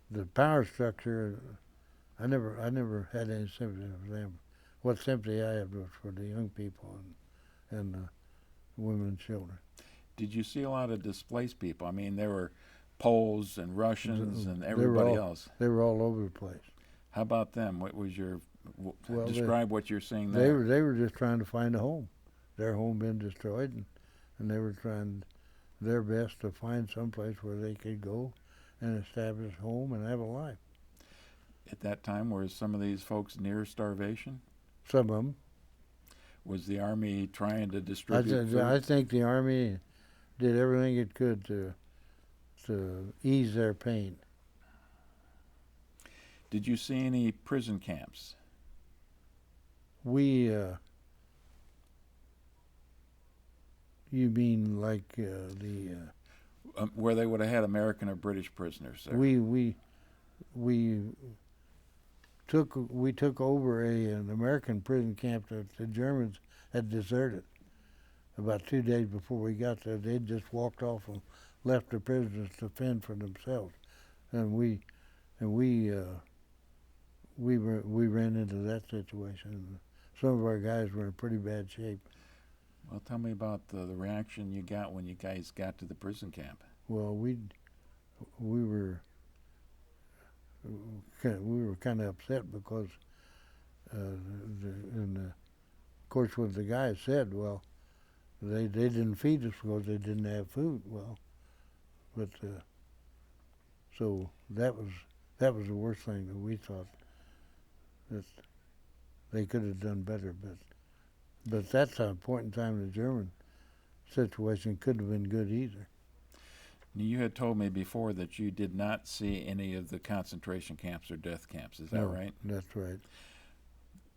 the power structure, I never had any sympathy for them. What sympathy I had was for the young people and women and children. Did you see a lot of displaced people? I mean, there were Poles and Russians and everybody else. They were all over the place. How about them? What was your Well, describe what you're seeing there? They were just trying to find a home. Their home been destroyed, and they were trying their best to find some place where they could go and establish a home and have a life. At that time, were some of these folks near starvation? Some of them. Was the Army trying to distribute food? I think the Army did everything it could to ease their pain. Did you see any prison camps? We, you mean like where they would have had American or British prisoners there? We took over an American prison camp that the Germans had deserted. About 2 days before we got there, they'd just walked off and left the prisoners to fend for themselves, and we ran into that situation. Some of our guys were in pretty bad shape. Well, tell me about the reaction you got when you guys got to the prison camp. Well, we were kind of upset because, of course, what the guys said, well, they didn't feed us because they didn't have food. Well, but so that was the worst thing that we thought, that they could have done better. But at that time, point in time, the German situation couldn't have been good either. You had told me before that you did not see any of the concentration camps or death camps. Is that right? That's right.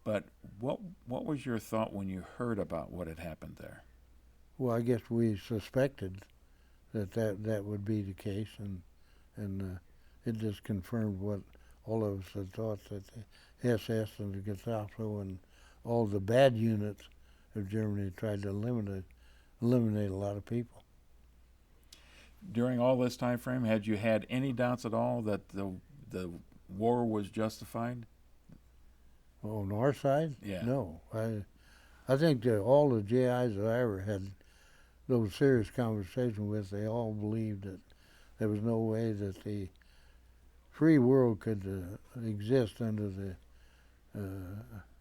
But what was your thought when you heard about what had happened there? Well, I guess we suspected that would be the case, and it just confirmed what all of us had thought, that the SS and the Gestapo and all the bad units of Germany tried to eliminate eliminate a lot of people. During all this time frame, had you had any doubts at all that the war was justified? On our side, Yeah. no. I think that all the GIs that I ever had those serious conversations with, they all believed that there was no way that the free world could exist under the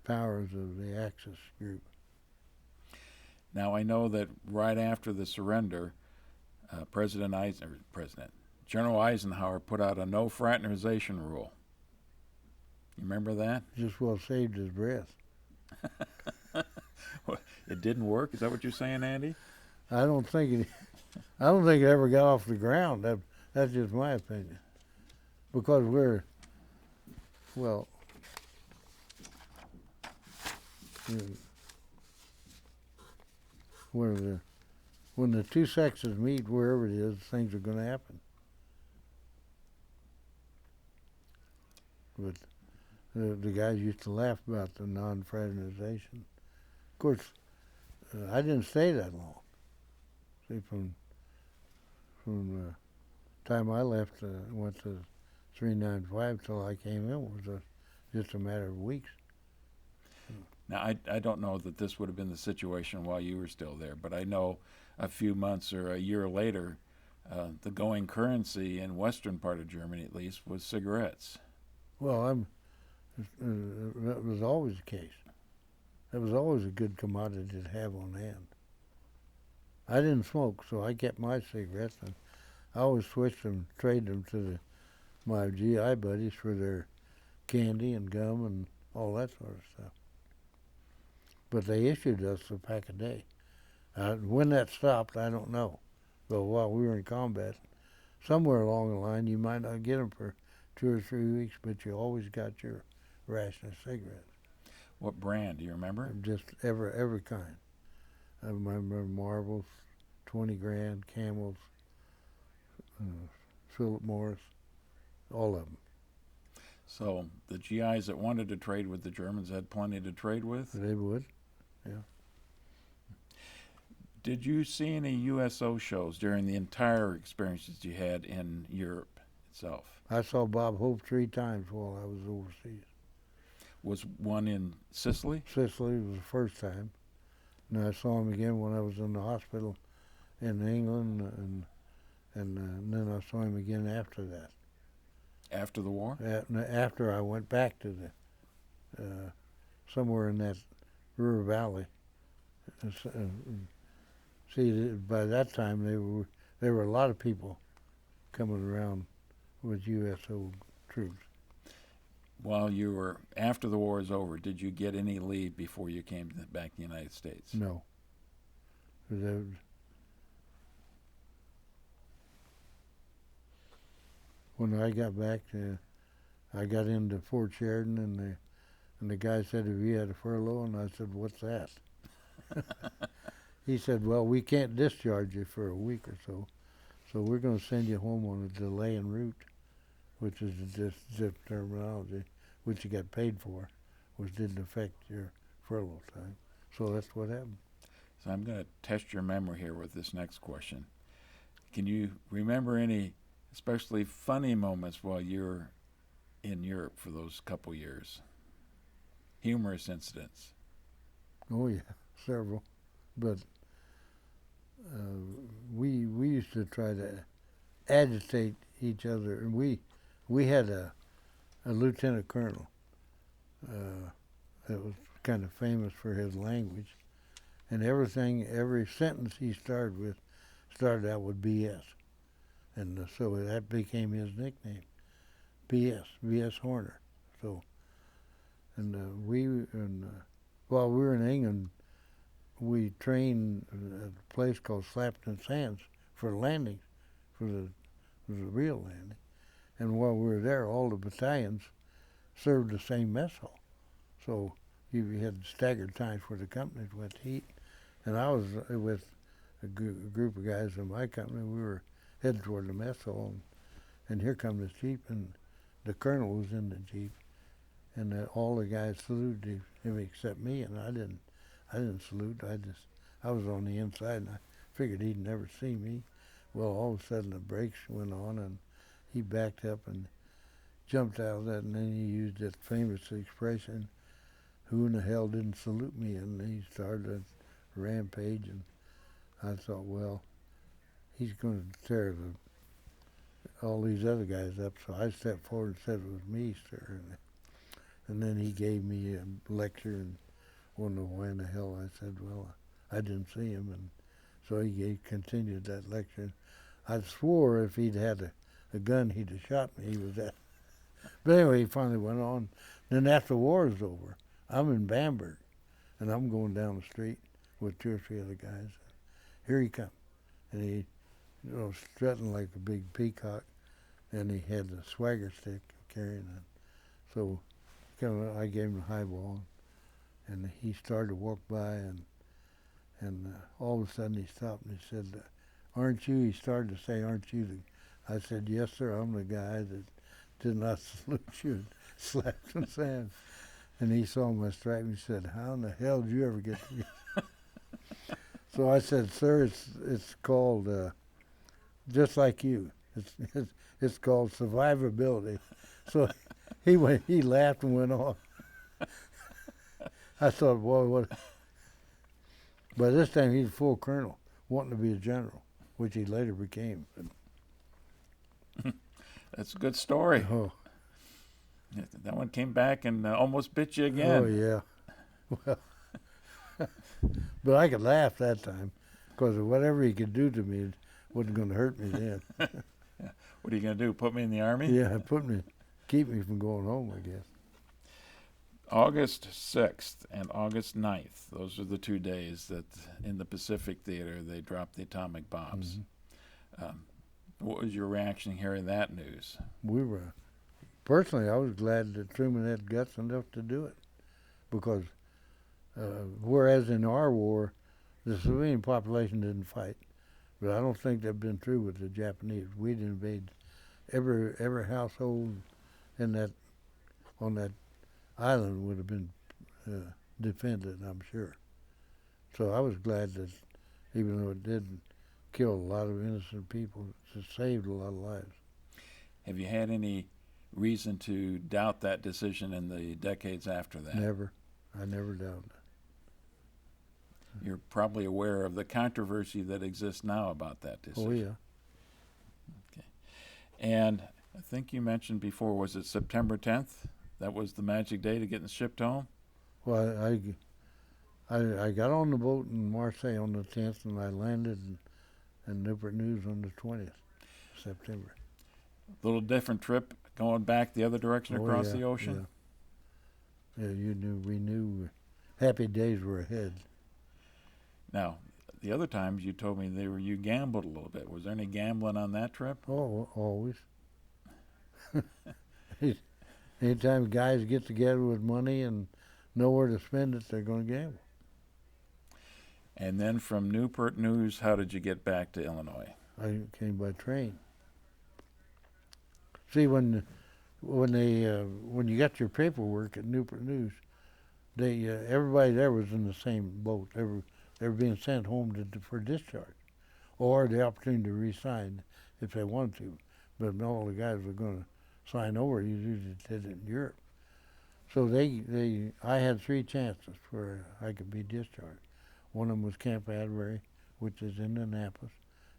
powers of the Axis group. Now I know that right after the surrender, General Eisenhower put out a no fraternization rule. You remember that? Just well saved his breath. It didn't work. Is that what you're saying, Andy? I don't think it ever got off the ground. That's just my opinion. Because we're when the two sexes meet, wherever it is, things are going to happen. But the guys used to laugh about the non-fraternization. Of course, I didn't stay that long. See, from the time I left, went to 395 till I came in was just a matter of weeks. Now, I don't know that this would have been the situation while you were still there, but I know a few months or a year later, the going currency in western part of Germany, at least, was cigarettes. Well, that was always the case. That was always a good commodity to have on hand. I didn't smoke, so I kept my cigarettes, and I always switched them, traded them to my GI buddies for their candy and gum and all that sort of stuff. But they issued us a pack a day. When that stopped, I don't know. But while we were in combat, somewhere along the line, you might not get them for 2 or 3 weeks, but you always got your ration of cigarettes. What brand? Do you remember? Just every kind. I remember Marvels, 20 grand, Camels, Philip Morris, all of them. So the GIs that wanted to trade with the Germans had plenty to trade with? They would, yeah. Did you see any USO shows during the entire experiences you had in Europe itself? I saw Bob Hope 3 times while I was overseas. Was one in Sicily? Sicily was the first time. And I saw him again when I was in the hospital in England, and then I saw him again after that. After the war? After I went back to the somewhere in that Ruhr Valley. See, by that time there were a lot of people coming around with USO troops. While you were, after the war is over, did you get any leave before you came back to the United States? No. When I got back, I got into Fort Sheridan, and the guy said, "Have you had a furlough?" And I said, "What's that?" He said, "Well, we can't discharge you for a week or so, so we're going to send you home on a delay en route," which is the zip terminology, which you got paid for, which didn't affect your furlough time. So that's what happened. So I'm going to test your memory here with this next question. Can you remember any especially funny moments while you were in Europe for those couple years? Humorous incidents? Oh yeah, several. But we used to try to agitate each other, and we had a lieutenant colonel that was kind of famous for his language, and every sentence he started out with BS, and so that became his nickname, BS Horner. So, and while we were in England, we trained at a place called Slapton Sands for landings, for the real landing. And while we were there, all the battalions served the same mess hall. So you had staggered times where the companies went to eat. And I was with a group of guys in my company. We were heading toward the mess hall, and here come this Jeep, and the colonel was in the Jeep, and all the guys saluted him except me, and I didn't salute. I was on the inside, and figured he'd never see me. Well, all of a sudden the brakes went on, and he backed up and jumped out of that, and then he used that famous expression, "Who in the hell didn't salute me?" And he started a rampage, and I thought, well, he's going to tear all these other guys up. So I stepped forward and said, "It was me, sir." And then he gave me a lecture, and wanted to know why in the hell. I said, well, I didn't see him, and so he continued that lecture. I swore if he'd had a gun, he'd have shot me. He was that. But anyway, he finally went on. Then after the war is over, I'm in Bamberg, and I'm going down the street with 2 or 3 other guys. Here he comes, and he, strutting like a big peacock, and he had the swagger stick carrying it. So I gave him a highball, and he started to walk by, and all of a sudden he stopped and he said, "Aren't you?" He started to say, "Aren't you the?" I said, "Yes, sir. I'm the guy that did not salute you," and slapped his hand. And he saw my stripe and he said, "How in the hell did you ever get to me?" So I said, "Sir, it's called just like you. It's called survivability." So he laughed and went off. I thought, boy, what? By this time he's a full colonel, wanting to be a general, which he later became. That's a good story. Oh. That one came back and almost bit you again. Oh, yeah. Well, but I could laugh that time, because whatever he could do to me, it wasn't going to hurt me then. Yeah. What are you going to do, put me in the Army? Yeah, keep me from going home, I guess. August 6th and August 9th, those are the 2 days that in the Pacific Theater they dropped the atomic bombs. Mm-hmm. What was your reaction hearing that news? Personally, I was glad that Truman had guts enough to do it, because whereas in our war, the civilian population didn't fight, but I don't think that'd been true with the Japanese. We'd invade every household on that island would have been defended, I'm sure. So I was glad that, even though it did kill a lot of innocent people, it saved a lot of lives. Have you had any reason to doubt that decision in the decades after that? Never. I never doubted it. You're probably aware of the controversy that exists now about that decision. Oh, yeah. Okay. And I think you mentioned before, was it September 10th? That was the magic day to getting shipped home? Well, I got on the boat in Marseille on the 10th, and I landed in Newport News on the 20th of September. A little different trip going back the other direction across the ocean? Yeah, we knew happy days were ahead. Now, the other times you told me you gambled a little bit. Was there any gambling on that trip? Oh, always. Anytime guys get together with money and know where to spend it, they're going to gamble. And then from Newport News, how did you get back to Illinois? I came by train. See, when you got your paperwork at Newport News, everybody there was in the same boat. They were being sent home for discharge, or the opportunity to resign if they wanted to. But all the guys were going to sign over. You usually did it in Europe. So I had 3 chances where I could be discharged. One of them was Camp Atterbury, which is in Annapolis,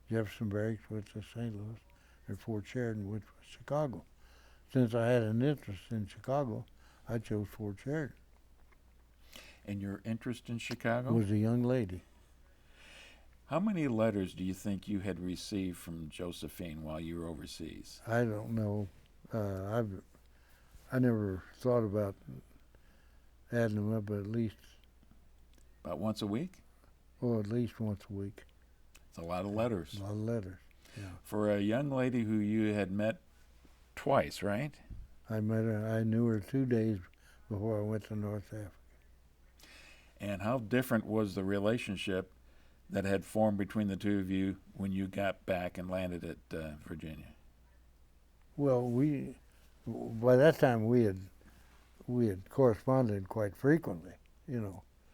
Jefferson Barracks, which is St. Louis, and Fort Sheridan, which was Chicago. Since I had an interest in Chicago, I chose Fort Sheridan. And your interest in Chicago? Was a young lady. How many letters do you think you had received from Josephine while you were overseas? I don't know. I never thought about adding them up, but at least... About once a week? Oh, at least once a week. It's a lot of letters. A lot of letters, yeah. For a young lady who you had met twice, right? I met her. I knew her 2 days before I went to North Africa. And how different was the relationship that had formed between the two of you when you got back and landed at Virginia? Well, by that time we had corresponded quite frequently,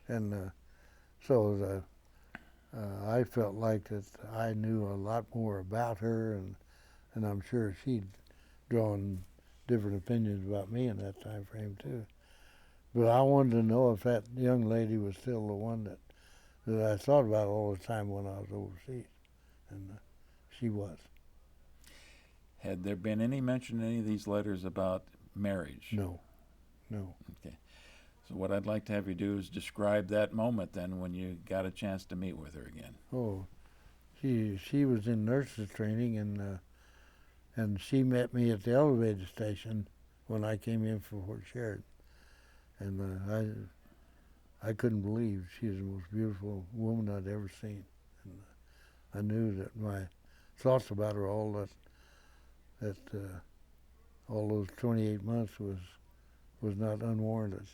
and so I felt like that I knew a lot more about her, and I'm sure she'd drawn different opinions about me in that time frame too. But I wanted to know if that young lady was still the one that I thought about all the time when I was overseas, and she was. Had there been any mention in any of these letters about marriage? No, no. Okay. So what I'd like to have you do is describe that moment then when you got a chance to meet with her again. Oh, she was in nurses training, and she met me at the elevator station when I came in from Fort Sheridan, and I couldn't believe she was the most beautiful woman I'd ever seen, and I knew that my thoughts about her all all those 28 months was not unwarranted.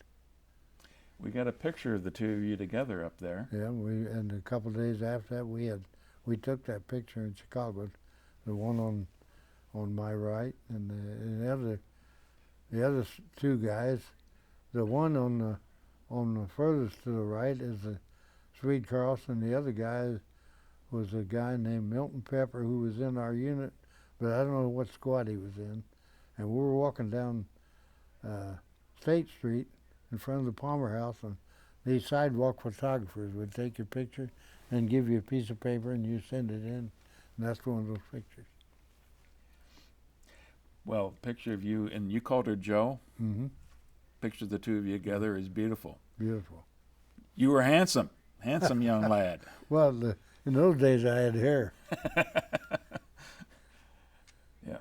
We got a picture of the two of you together up there. Yeah, and a couple of days after that we took that picture in Chicago, the one on my right, and the other two guys, the one on the furthest to the right is the Swede Carlson. The other guy was a guy named Milton Pepper who was in our unit, but I don't know what squad he was in. And we were walking down State Street in front of the Palmer House, and these sidewalk photographers would take your picture and give you a piece of paper, and you send it in, and that's one of those pictures. Well, picture of you, and you called her Joe. Mm-hmm. Picture of the two of you together is beautiful. Beautiful. You were handsome young lad. Well, in those days I had hair. Yeah.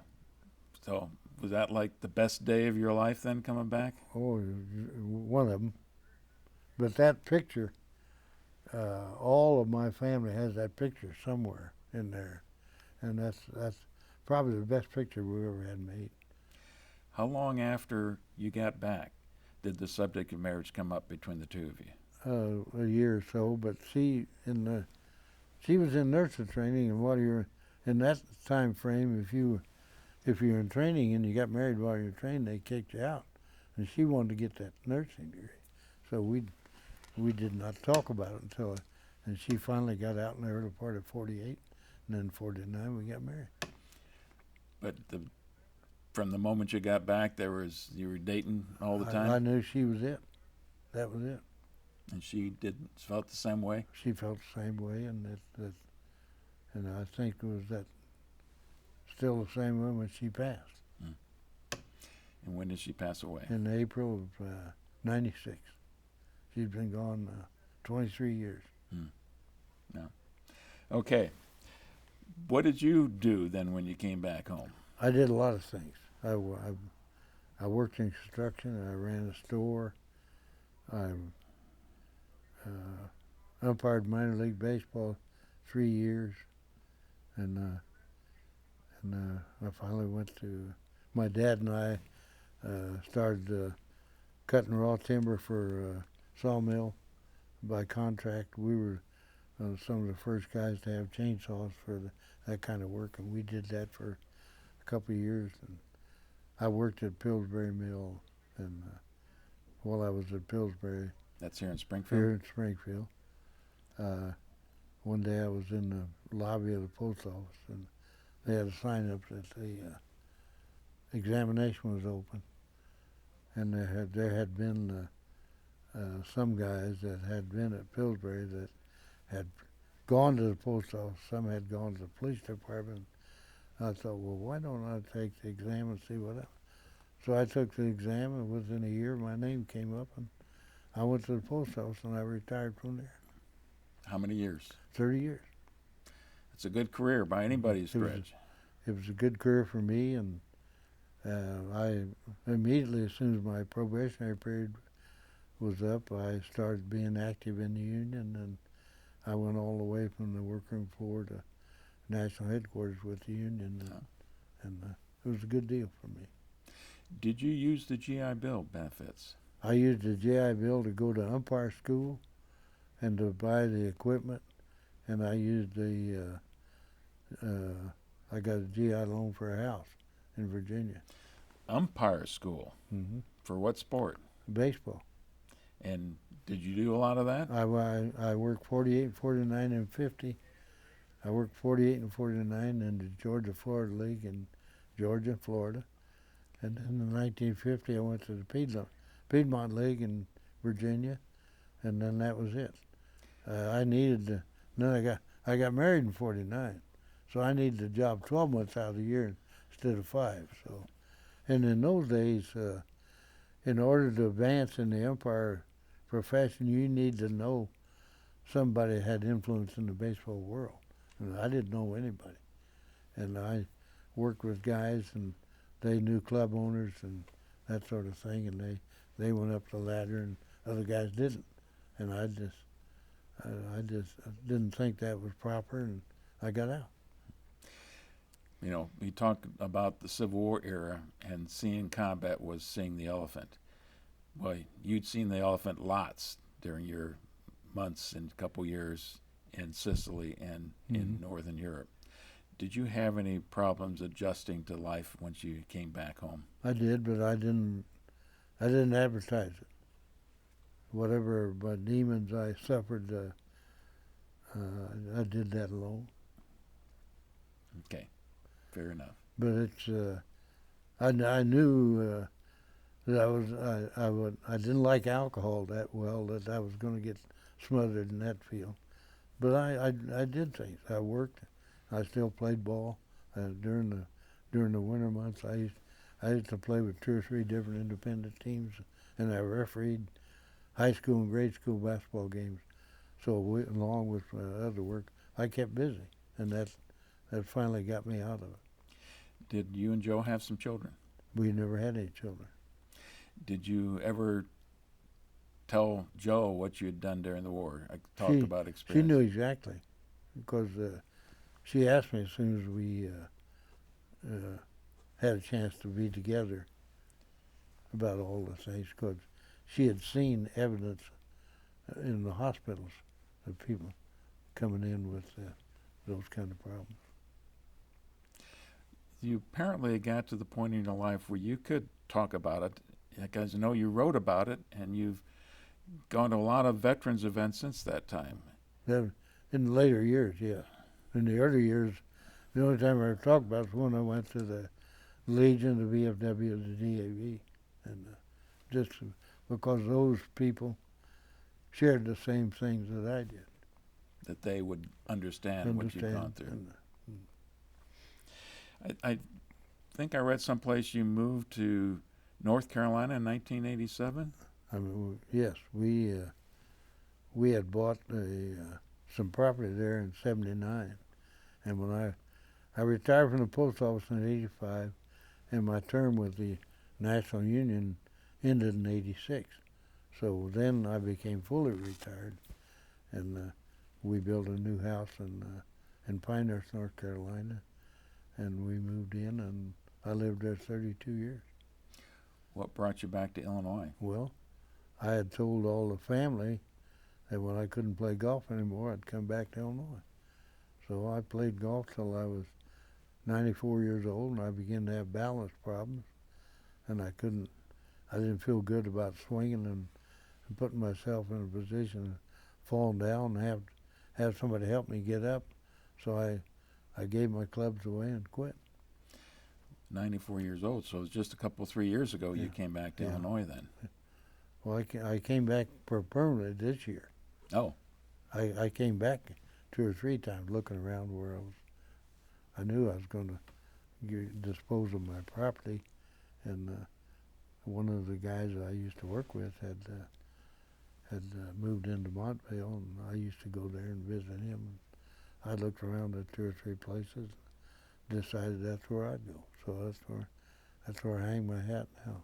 So was that like the best day of your life then, coming back? Oh, one of them. But that picture, all of my family has that picture somewhere in there, and that's probably the best picture we ever had made. How long after you got back did the subject of marriage come up between the two of you? A year or so, but she was in nurses training, and while you're in that time frame, if you're in training and you got married while you're training, they kicked you out, and she wanted to get that nursing degree, so we did not talk about it and she finally got out in the early part of '48, and then '49 we got married. But from the moment you got back, you were dating all the time? I knew she was it. That was it. And she felt the same way? She felt the same way, and and I think it was that still the same way when she passed. Mm. And when did she pass away? In April of '96. She's been gone 23 years. Mm. No. Okay. What did you do then when you came back home? I did a lot of things. I worked in construction. I ran a store. I umpired minor league baseball 3 years, and I finally went to. My dad and I started cutting raw timber for sawmill by contract. We were some of the first guys to have chainsaws for that kind of work, and we did that for a couple of years. And I worked at Pillsbury Mill, and while I was at Pillsbury, that's here in Springfield? Here in Springfield. One day I was in the lobby of the post office, and they had a sign up that the examination was open, and there had been some guys that had been at Pillsbury that had gone to the post office. Some had gone to the police department. I thought, well, why don't I take the exam and see what happens? So I took the exam, and within a year, my name came up, and I went to the post office, and I retired from there. How many years? 30 years. It's a good career by anybody's stretch. It was a good career for me, and I immediately, as soon as my probationary period was up, I started being active in the union, and I went all the way from the workroom floor to national headquarters with the union, and it was a good deal for me. Did you use the GI Bill benefits? I used the GI Bill to go to umpire school and to buy the equipment, and I used I got a GI loan for a house in Virginia. Umpire school? Mm-hmm. For what sport? Baseball. And Did you do a lot of that? I worked 48, 49, and 50. I worked 48 and 49 in the Georgia-Florida League in Georgia, Florida. And then in 1950, I went to the Piedmont League in Virginia, and then that was it. I needed to, then I got married in 49, so I needed a job 12 months out of the year instead of 5. So, and in those days, in order to advance in the umpire profession, you need to know somebody that had influence in the baseball world. And I didn't know anybody, and I worked with guys, and they knew club owners and that sort of thing, and they went up the ladder, and other guys didn't, and I just didn't think that was proper, and I got out. You know, you talk about the Civil War era, and seeing combat was seeing the elephant. Well, you'd seen the elephant lots during your months and couple years in Sicily and in Northern Europe. Did you have any problems adjusting to life once you came back home? I did, but I didn't advertise it. Whatever demons I suffered, I did that alone. Okay, fair enough. But it's I knew that I didn't like alcohol that well, that I was going to get smothered in that field. But I did things. I worked. I still played ball during the winter months. I used to play with 2 or 3 different independent teams, and I refereed high school and grade school basketball games. So along with other work, I kept busy, and that finally got me out of it. Did you and Joe have some children? We never had any children. Did you ever tell Joe what you had done during the war? I talked about experience. She knew exactly, because she asked me as soon as we had a chance to be together about all the things, because she had seen evidence in the hospitals of people coming in with those kind of problems. You apparently got to the point in your life where you could talk about it, because I know you wrote about it, and you've gone to a lot of veterans events since that time. In the later years, yeah. In the early years, the only time I ever talked about it was when I went to the Legion, the VFW, the DAV, and just because those people shared the same things that I did. That they would understand what you've gone through. I think I read someplace you moved to North Carolina in 1987. I mean, yes, we had bought some property there in '79, and when I retired from the post office in '85, and my term with the National Union ended in '86. So then I became fully retired, and we built a new house in Pinehurst, North Carolina, and we moved in, and I lived there 32 years. What brought you back to Illinois? Well, I had told all the family that when I couldn't play golf anymore, I'd come back to Illinois. So I played golf till I was 94 years old, and I began to have balance problems, and I didn't feel good about swinging and putting myself in a position of falling down and have somebody help me get up. So I gave my clubs away and quit. 94 years old, so it was just 3 years ago you came back to Illinois then. Well, I came back permanently this year. Oh. I came back 2 or 3 times looking around where I knew I was going to dispose of my property, and one of the guys that I used to work with had moved into Montville, and I used to go there and visit him. I looked around at 2 or 3 places, decided that's where I'd go. So that's where I hang my hat now.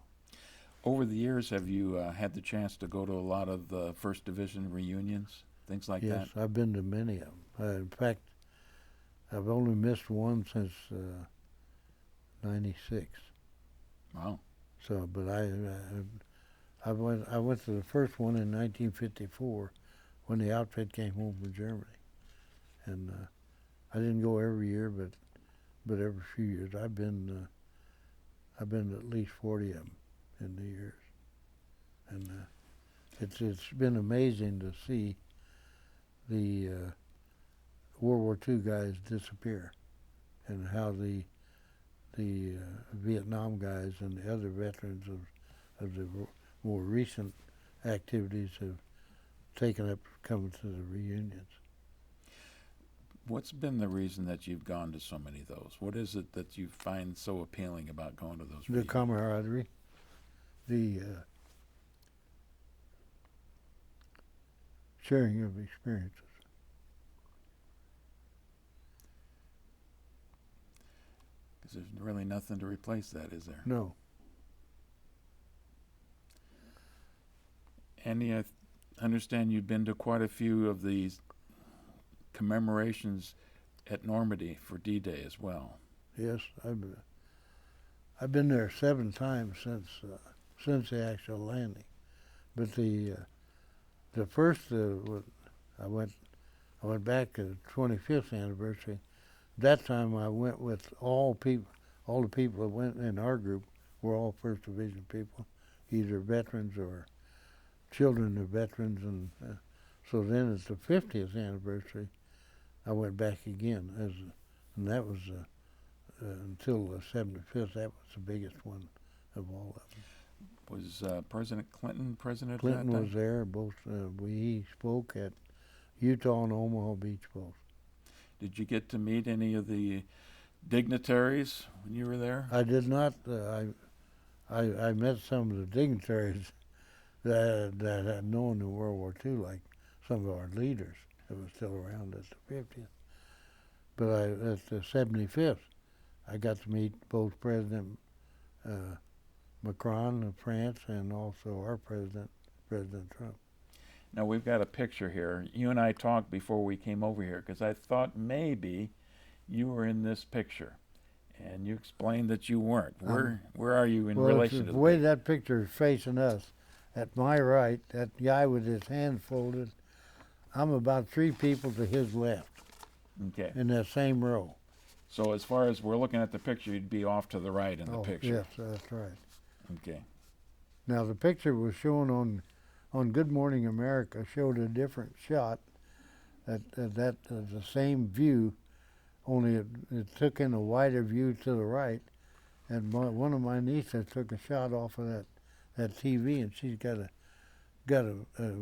Over the years, have you had the chance to go to a lot of the First Division reunions, things like that? Yes, I've been to many of them. In fact, I've only missed one since '96. Wow. So, but I went to the first one in 1954 when the outfit came home from Germany, and I didn't go every year, but every few years. I've been at least 40 of them in the years, and It's been amazing to see the World War II guys disappear, and how the Vietnam guys and the other veterans of the more recent activities have taken up coming to the reunions. What's been the reason that you've gone to so many of those? What is it that you find so appealing about going to those The reunions? camaraderie, the sharing of experiences. Because there's really nothing to replace that, is there? No. Andy, I understand you've been to quite a few of these commemorations at Normandy for D-Day as well. Yes, I've been there 7 times since the actual landing, but the first I went back to the 25th anniversary. That time I went with all the people that went in our group were all First Division people, either veterans or children of veterans, and so then at the 50th anniversary, I went back again, and that was until the 75th. That was the biggest one of all of them. Was President Clinton president Clinton at that time? was there. Both he spoke at Utah and Omaha Beach both. Did you get to meet any of the dignitaries when you were there? I did not. I met some of the dignitaries that had known in World War II, like some of our leaders that were still around at the 50th. But at the 75th, I got to meet both President Macron of France and also our president, President Trump. Now, we've got a picture here. You and I talked before we came over here because I thought maybe you were in this picture. And you explained that you weren't. Where are you in relation to the the way picture? that picture is facing us, at my right, that guy with his hands folded, I'm about 3 people to his left Okay. in that same row. So as far as we're looking at the picture, you'd be off to the right in the picture. Yes, that's right. Okay. Now the picture was shown on Good Morning America, showed a different shot that the same view, only it took in a wider view to the right, and one of my nieces took a shot off of that TV, and she's got a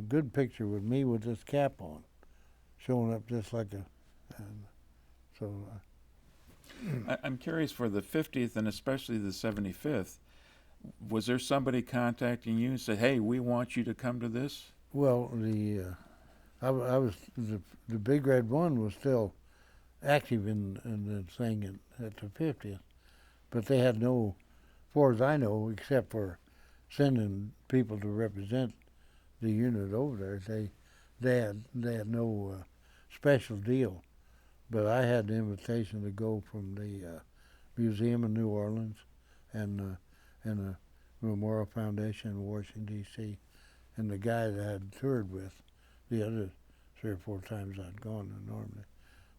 good picture with me with this cap on, showing up just like I'm curious, for the 50th and especially the 75th, was there somebody contacting you and said, hey, we want you to come to this? Well, I was the Big Red One was still active in the thing at the 50th, but they had no, as far as I know, except for sending people to represent the unit over there. They had no special deal, but I had the invitation to go from the museum in New Orleans and the Memorial Foundation in Washington D.C. and the guy that I had toured with the other 3 or 4 times I'd gone to Normandy.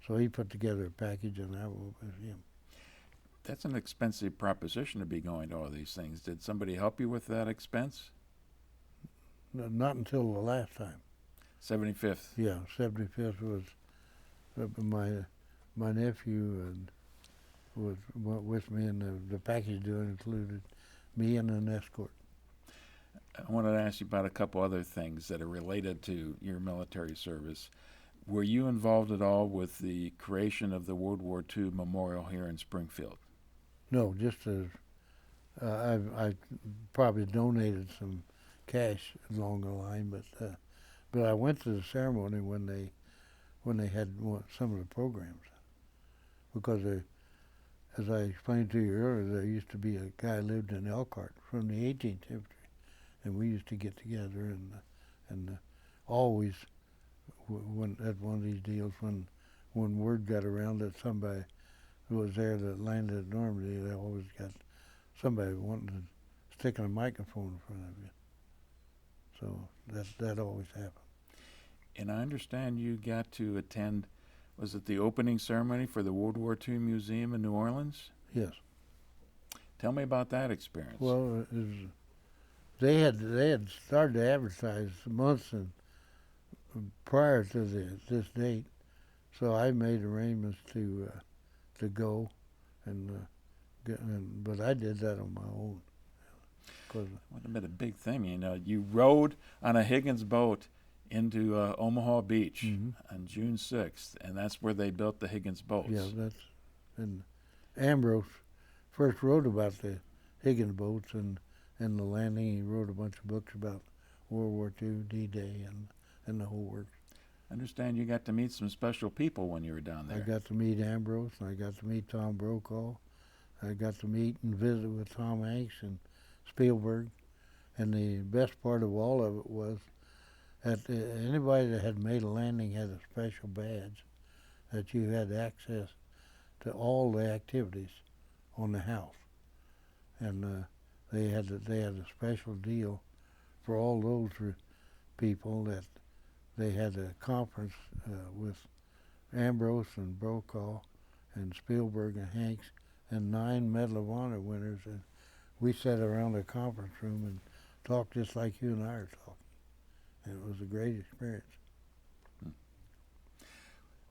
So he put together a package, and I went with him. That's an expensive proposition to be going to all these things. Did somebody help you with that expense? Not until the last time. 75th. Yeah, 75th was my nephew went with me, and the package deal included me and an escort. I wanted to ask you about a couple other things that are related to your military service. Were you involved at all with the creation of the World War II memorial here in Springfield? No, just I probably donated some cash along the line, but I went to the ceremony when they had some of the programs, because as I explained to you earlier, there used to be a guy who lived in Elkhart from the 18th Infantry, and we used to get together and always when at one of these deals, when word got around that somebody who was there that landed at Normandy, they always got somebody wanting to stick a microphone in front of you. So that always happened. And I understand you got to attend, was it the opening ceremony for the World War II Museum in New Orleans? Yes. Tell me about that experience. Well, They had started to advertise months prior to this date, so I made arrangements to go, but I did that on my own. Would have been a big thing. You rowed on a Higgins boat into Omaha Beach on June 6th, and that's where they built the Higgins boats. Yeah, and Ambrose first wrote about the Higgins boats and the landing. He wrote a bunch of books about World War II, D-Day, and the whole works. I understand you got to meet some special people when you were down there. I got to meet Ambrose, and I got to meet Tom Brokaw. I got to meet and visit with Tom Hanks and Spielberg. And the best part of all of it was that anybody that had made a landing had a special badge, that you had access to all the activities on the house. And they had a special deal for all those people that they had a conference with Ambrose and Brokaw and Spielberg and Hanks and 9 Medal of Honor winners, and we sat around a conference room and talked just like you and I are talking. And it was a great experience.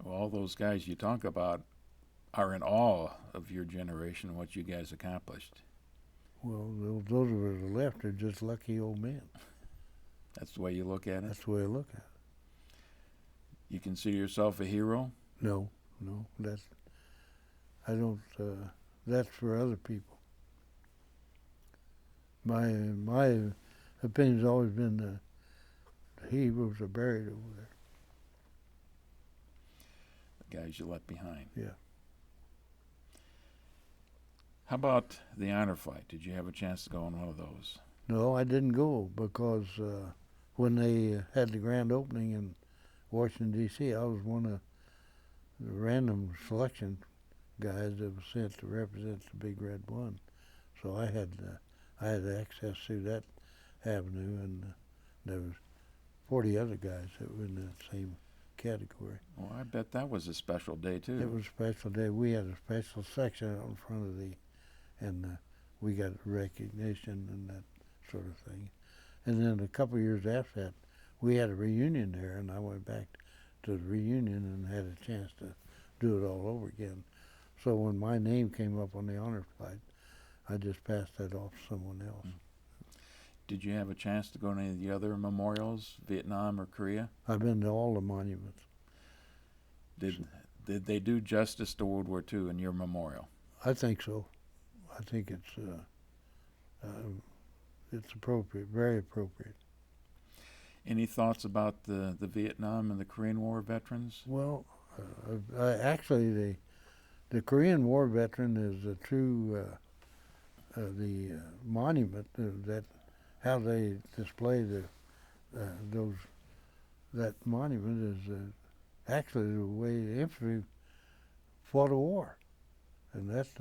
Well, all those guys you talk about are in awe of your generation and what you guys accomplished. Well, those of us that left are just lucky old men. That's the way you look at it? That's the way I look at it. You consider yourself a hero? No, that's for other people. My opinion's always been the heroes are buried over there. The guys you left behind. Yeah. How about the honor flight? Did you have a chance to go on one of those? No, I didn't go because when they had the grand opening in Washington, D.C., I was one of the random selection guys that was sent to represent the Big Red One. So I had access through that avenue, and there was 40 other guys that were in that same category. Well, I bet that was a special day, too. It was a special day. We had a special section out in front of and we got recognition and that sort of thing. And then a couple of years after that, we had a reunion there, and I went back to the reunion and had a chance to do it all over again. So when my name came up on the honor flight, I just passed that off to someone else. Did you have a chance to go to any of the other memorials, Vietnam or Korea? I've been to all the monuments. Did they do justice to World War II in your memorial? I think so. I think it's appropriate, very appropriate. Any thoughts about the Vietnam and the Korean War veterans? Well, actually, the Korean War veteran is a true the monument that how they display that monument is actually the way the infantry fought a war, and that's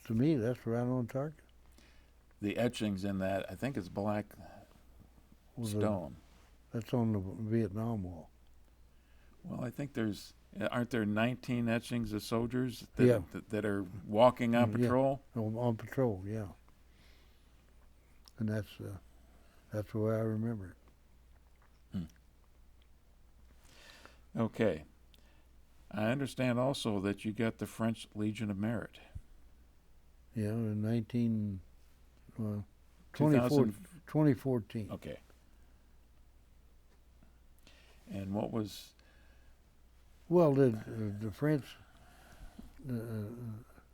to me that's right on target. The etchings in that, I think it's black stone. That's on the Vietnam Wall. Well, I think aren't there 19 etchings of soldiers Yeah. that are walking on patrol? Yeah. On patrol, yeah. And that's the way I remember it. Okay. I understand also that you got the French Legion of Merit. Yeah, in 2014. 2014. Okay. And what was... Well, the French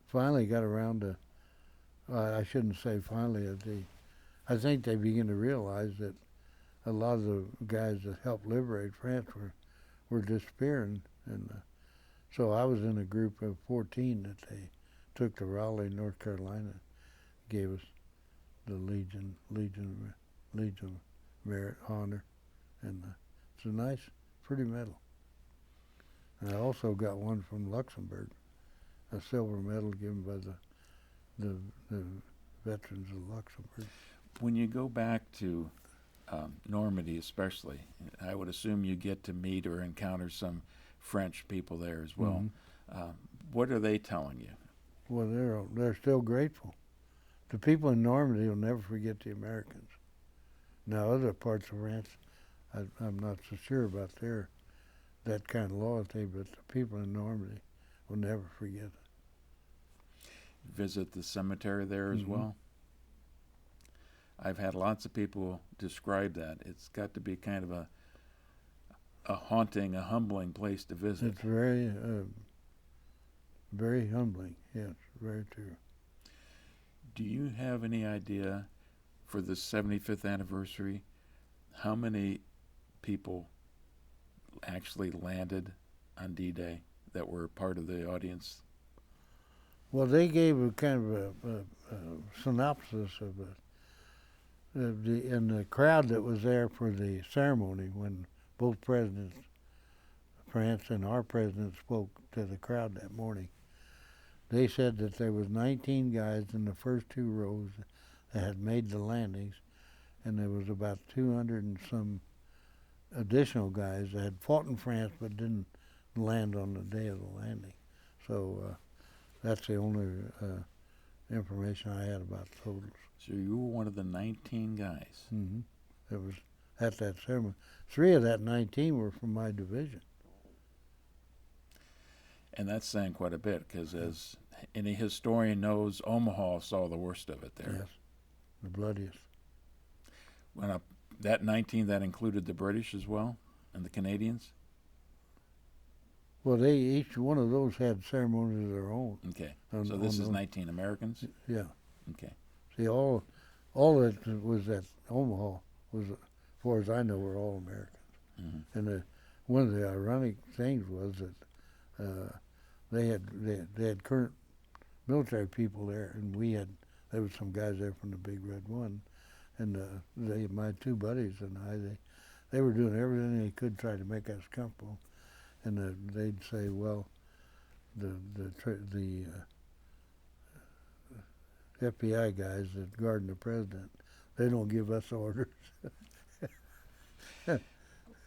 finally got around to, I shouldn't say finally, I think they began to realize that a lot of the guys that helped liberate France were disappearing. And so I was in a group of 14 that they took to Raleigh, North Carolina, gave us the Legion of Merit honor, and it's a nice, pretty medal. And I also got one from Luxembourg, a silver medal given by the veterans of Luxembourg. When you go back to Normandy especially, I would assume you get to meet or encounter some French people there as well. Mm-hmm. What are they telling you? Well, they're still grateful. the people in Normandy will never forget the Americans. Now, other parts of France, I'm not so sure about that kind of loyalty, but the people in Normandy will never forget it. Visit the cemetery there as Mm-hmm. well. I've had lots of people describe that. It's got to be kind of a haunting, a humbling place to visit. It's very, very humbling. Yes, very true. Do you have any idea for the 75th anniversary how many people actually landed on D-Day that were part of the audience? Well, they gave a kind of a synopsis of it. In the crowd that was there for the ceremony when both presidents, France and our president, spoke to the crowd that morning, they said that there was 19 guys in the first two rows that had made the landings, and there was about 200 and some additional guys that had fought in France but didn't land on the day of the landing. So that's the only information I had about totals. So you were one of the 19 guys. Mm-hmm. That was at that ceremony. 3 of that 19 were from my division. And that's saying quite a bit, because as any historian knows, Omaha saw the worst of it there. Yes, the bloodiest. When that 19, that included the British as well, and the Canadians? Well, each one of those had ceremonies of their own. Okay, so this is 19 Americans? Yeah. Okay. See, all that was at Omaha was, as far as I know, were all Americans. Mm-hmm. And one of the ironic things was that they had current military people there, and there was some guys there from the Big Red One, and my 2 buddies and I, they were doing everything they could try to make us comfortable, and they'd say, well, the FBI guys that guard the president, they don't give us orders.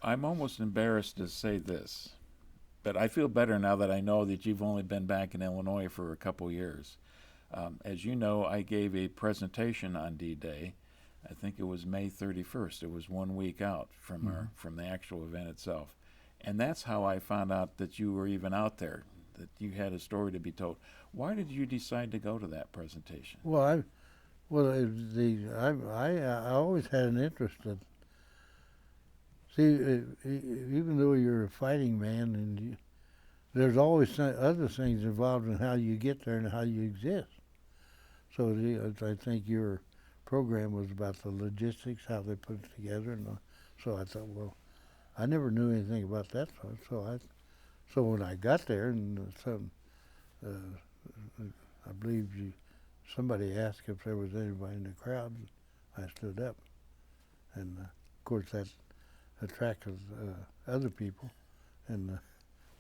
I'm almost embarrassed to say this, but I feel better now that I know that you've only been back in Illinois for a couple years. As you know, I gave a presentation on D-Day. I think it was May 31st. It was 1 week out from from the actual event itself. And that's how I found out that you were even out there, that you had a story to be told. Why did you decide to go to that presentation? Well, I always had an interest in. See, even though you're a fighting man, and there's always other things involved in how you get there and how you exist. So I think your program was about the logistics, how they put it together, and so I thought, well, I never knew anything about that, so when I got there, and I believe somebody asked if there was anybody in the crowd, I stood up, and of course that attracted other people, and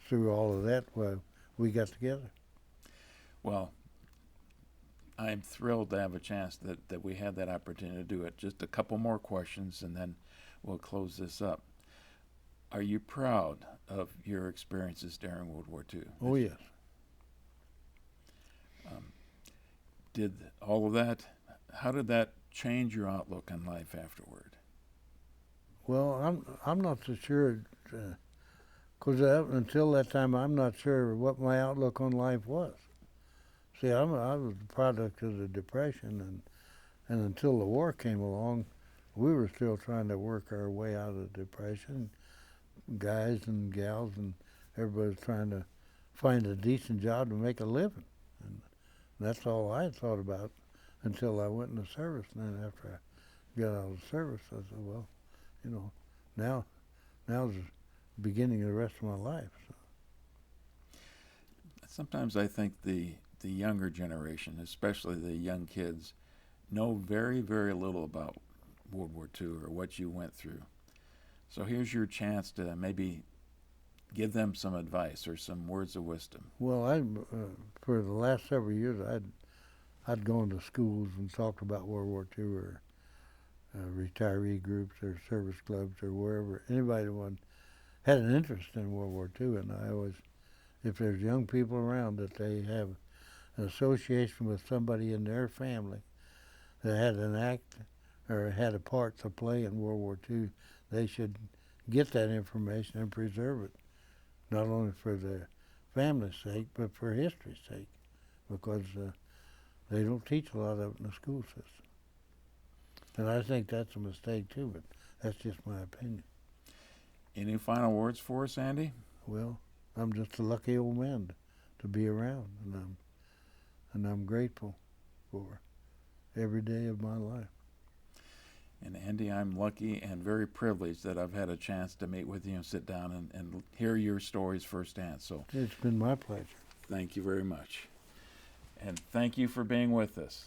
through all of that, we got together. Well, I'm thrilled to have a chance that we had that opportunity to do it. Just a couple more questions, and then we'll close this up. Are you proud of your experiences during World War II? Oh, yes. Did all of that, how did that change your outlook on life afterward? Well, I'm not so sure, because until that time, I'm not sure what my outlook on life was. See, I was a product of the Depression, and until the war came along, we were still trying to work our way out of the Depression. Guys and gals and everybody was trying to find a decent job to make a living, and that's all I thought about until I went in the service. And then after I got out of the service, I said, well, now's the beginning of the rest of my life. So. Sometimes I think the younger generation, especially the young kids, know very, very little about World War II or what you went through. So here's your chance to maybe give them some advice or some words of wisdom. Well, for the last several years, I'd gone to schools and talked about World War II or retiree groups or service clubs or wherever, anybody that had an interest in World War II. And I always, if there's young people around that they have an association with somebody in their family that had an act or had a part to play in World War II, they should get that information and preserve it, not only for their family's sake, but for history's sake, because they don't teach a lot of it in the school system. And I think that's a mistake too, but that's just my opinion. Any final words for us, Andy? Well, I'm just a lucky old man to be around, and I'm grateful for every day of my life. And Andy, I'm lucky and very privileged that I've had a chance to meet with you and sit down and hear your stories firsthand. So It's been my pleasure. thank you very much. And thank you for being with us.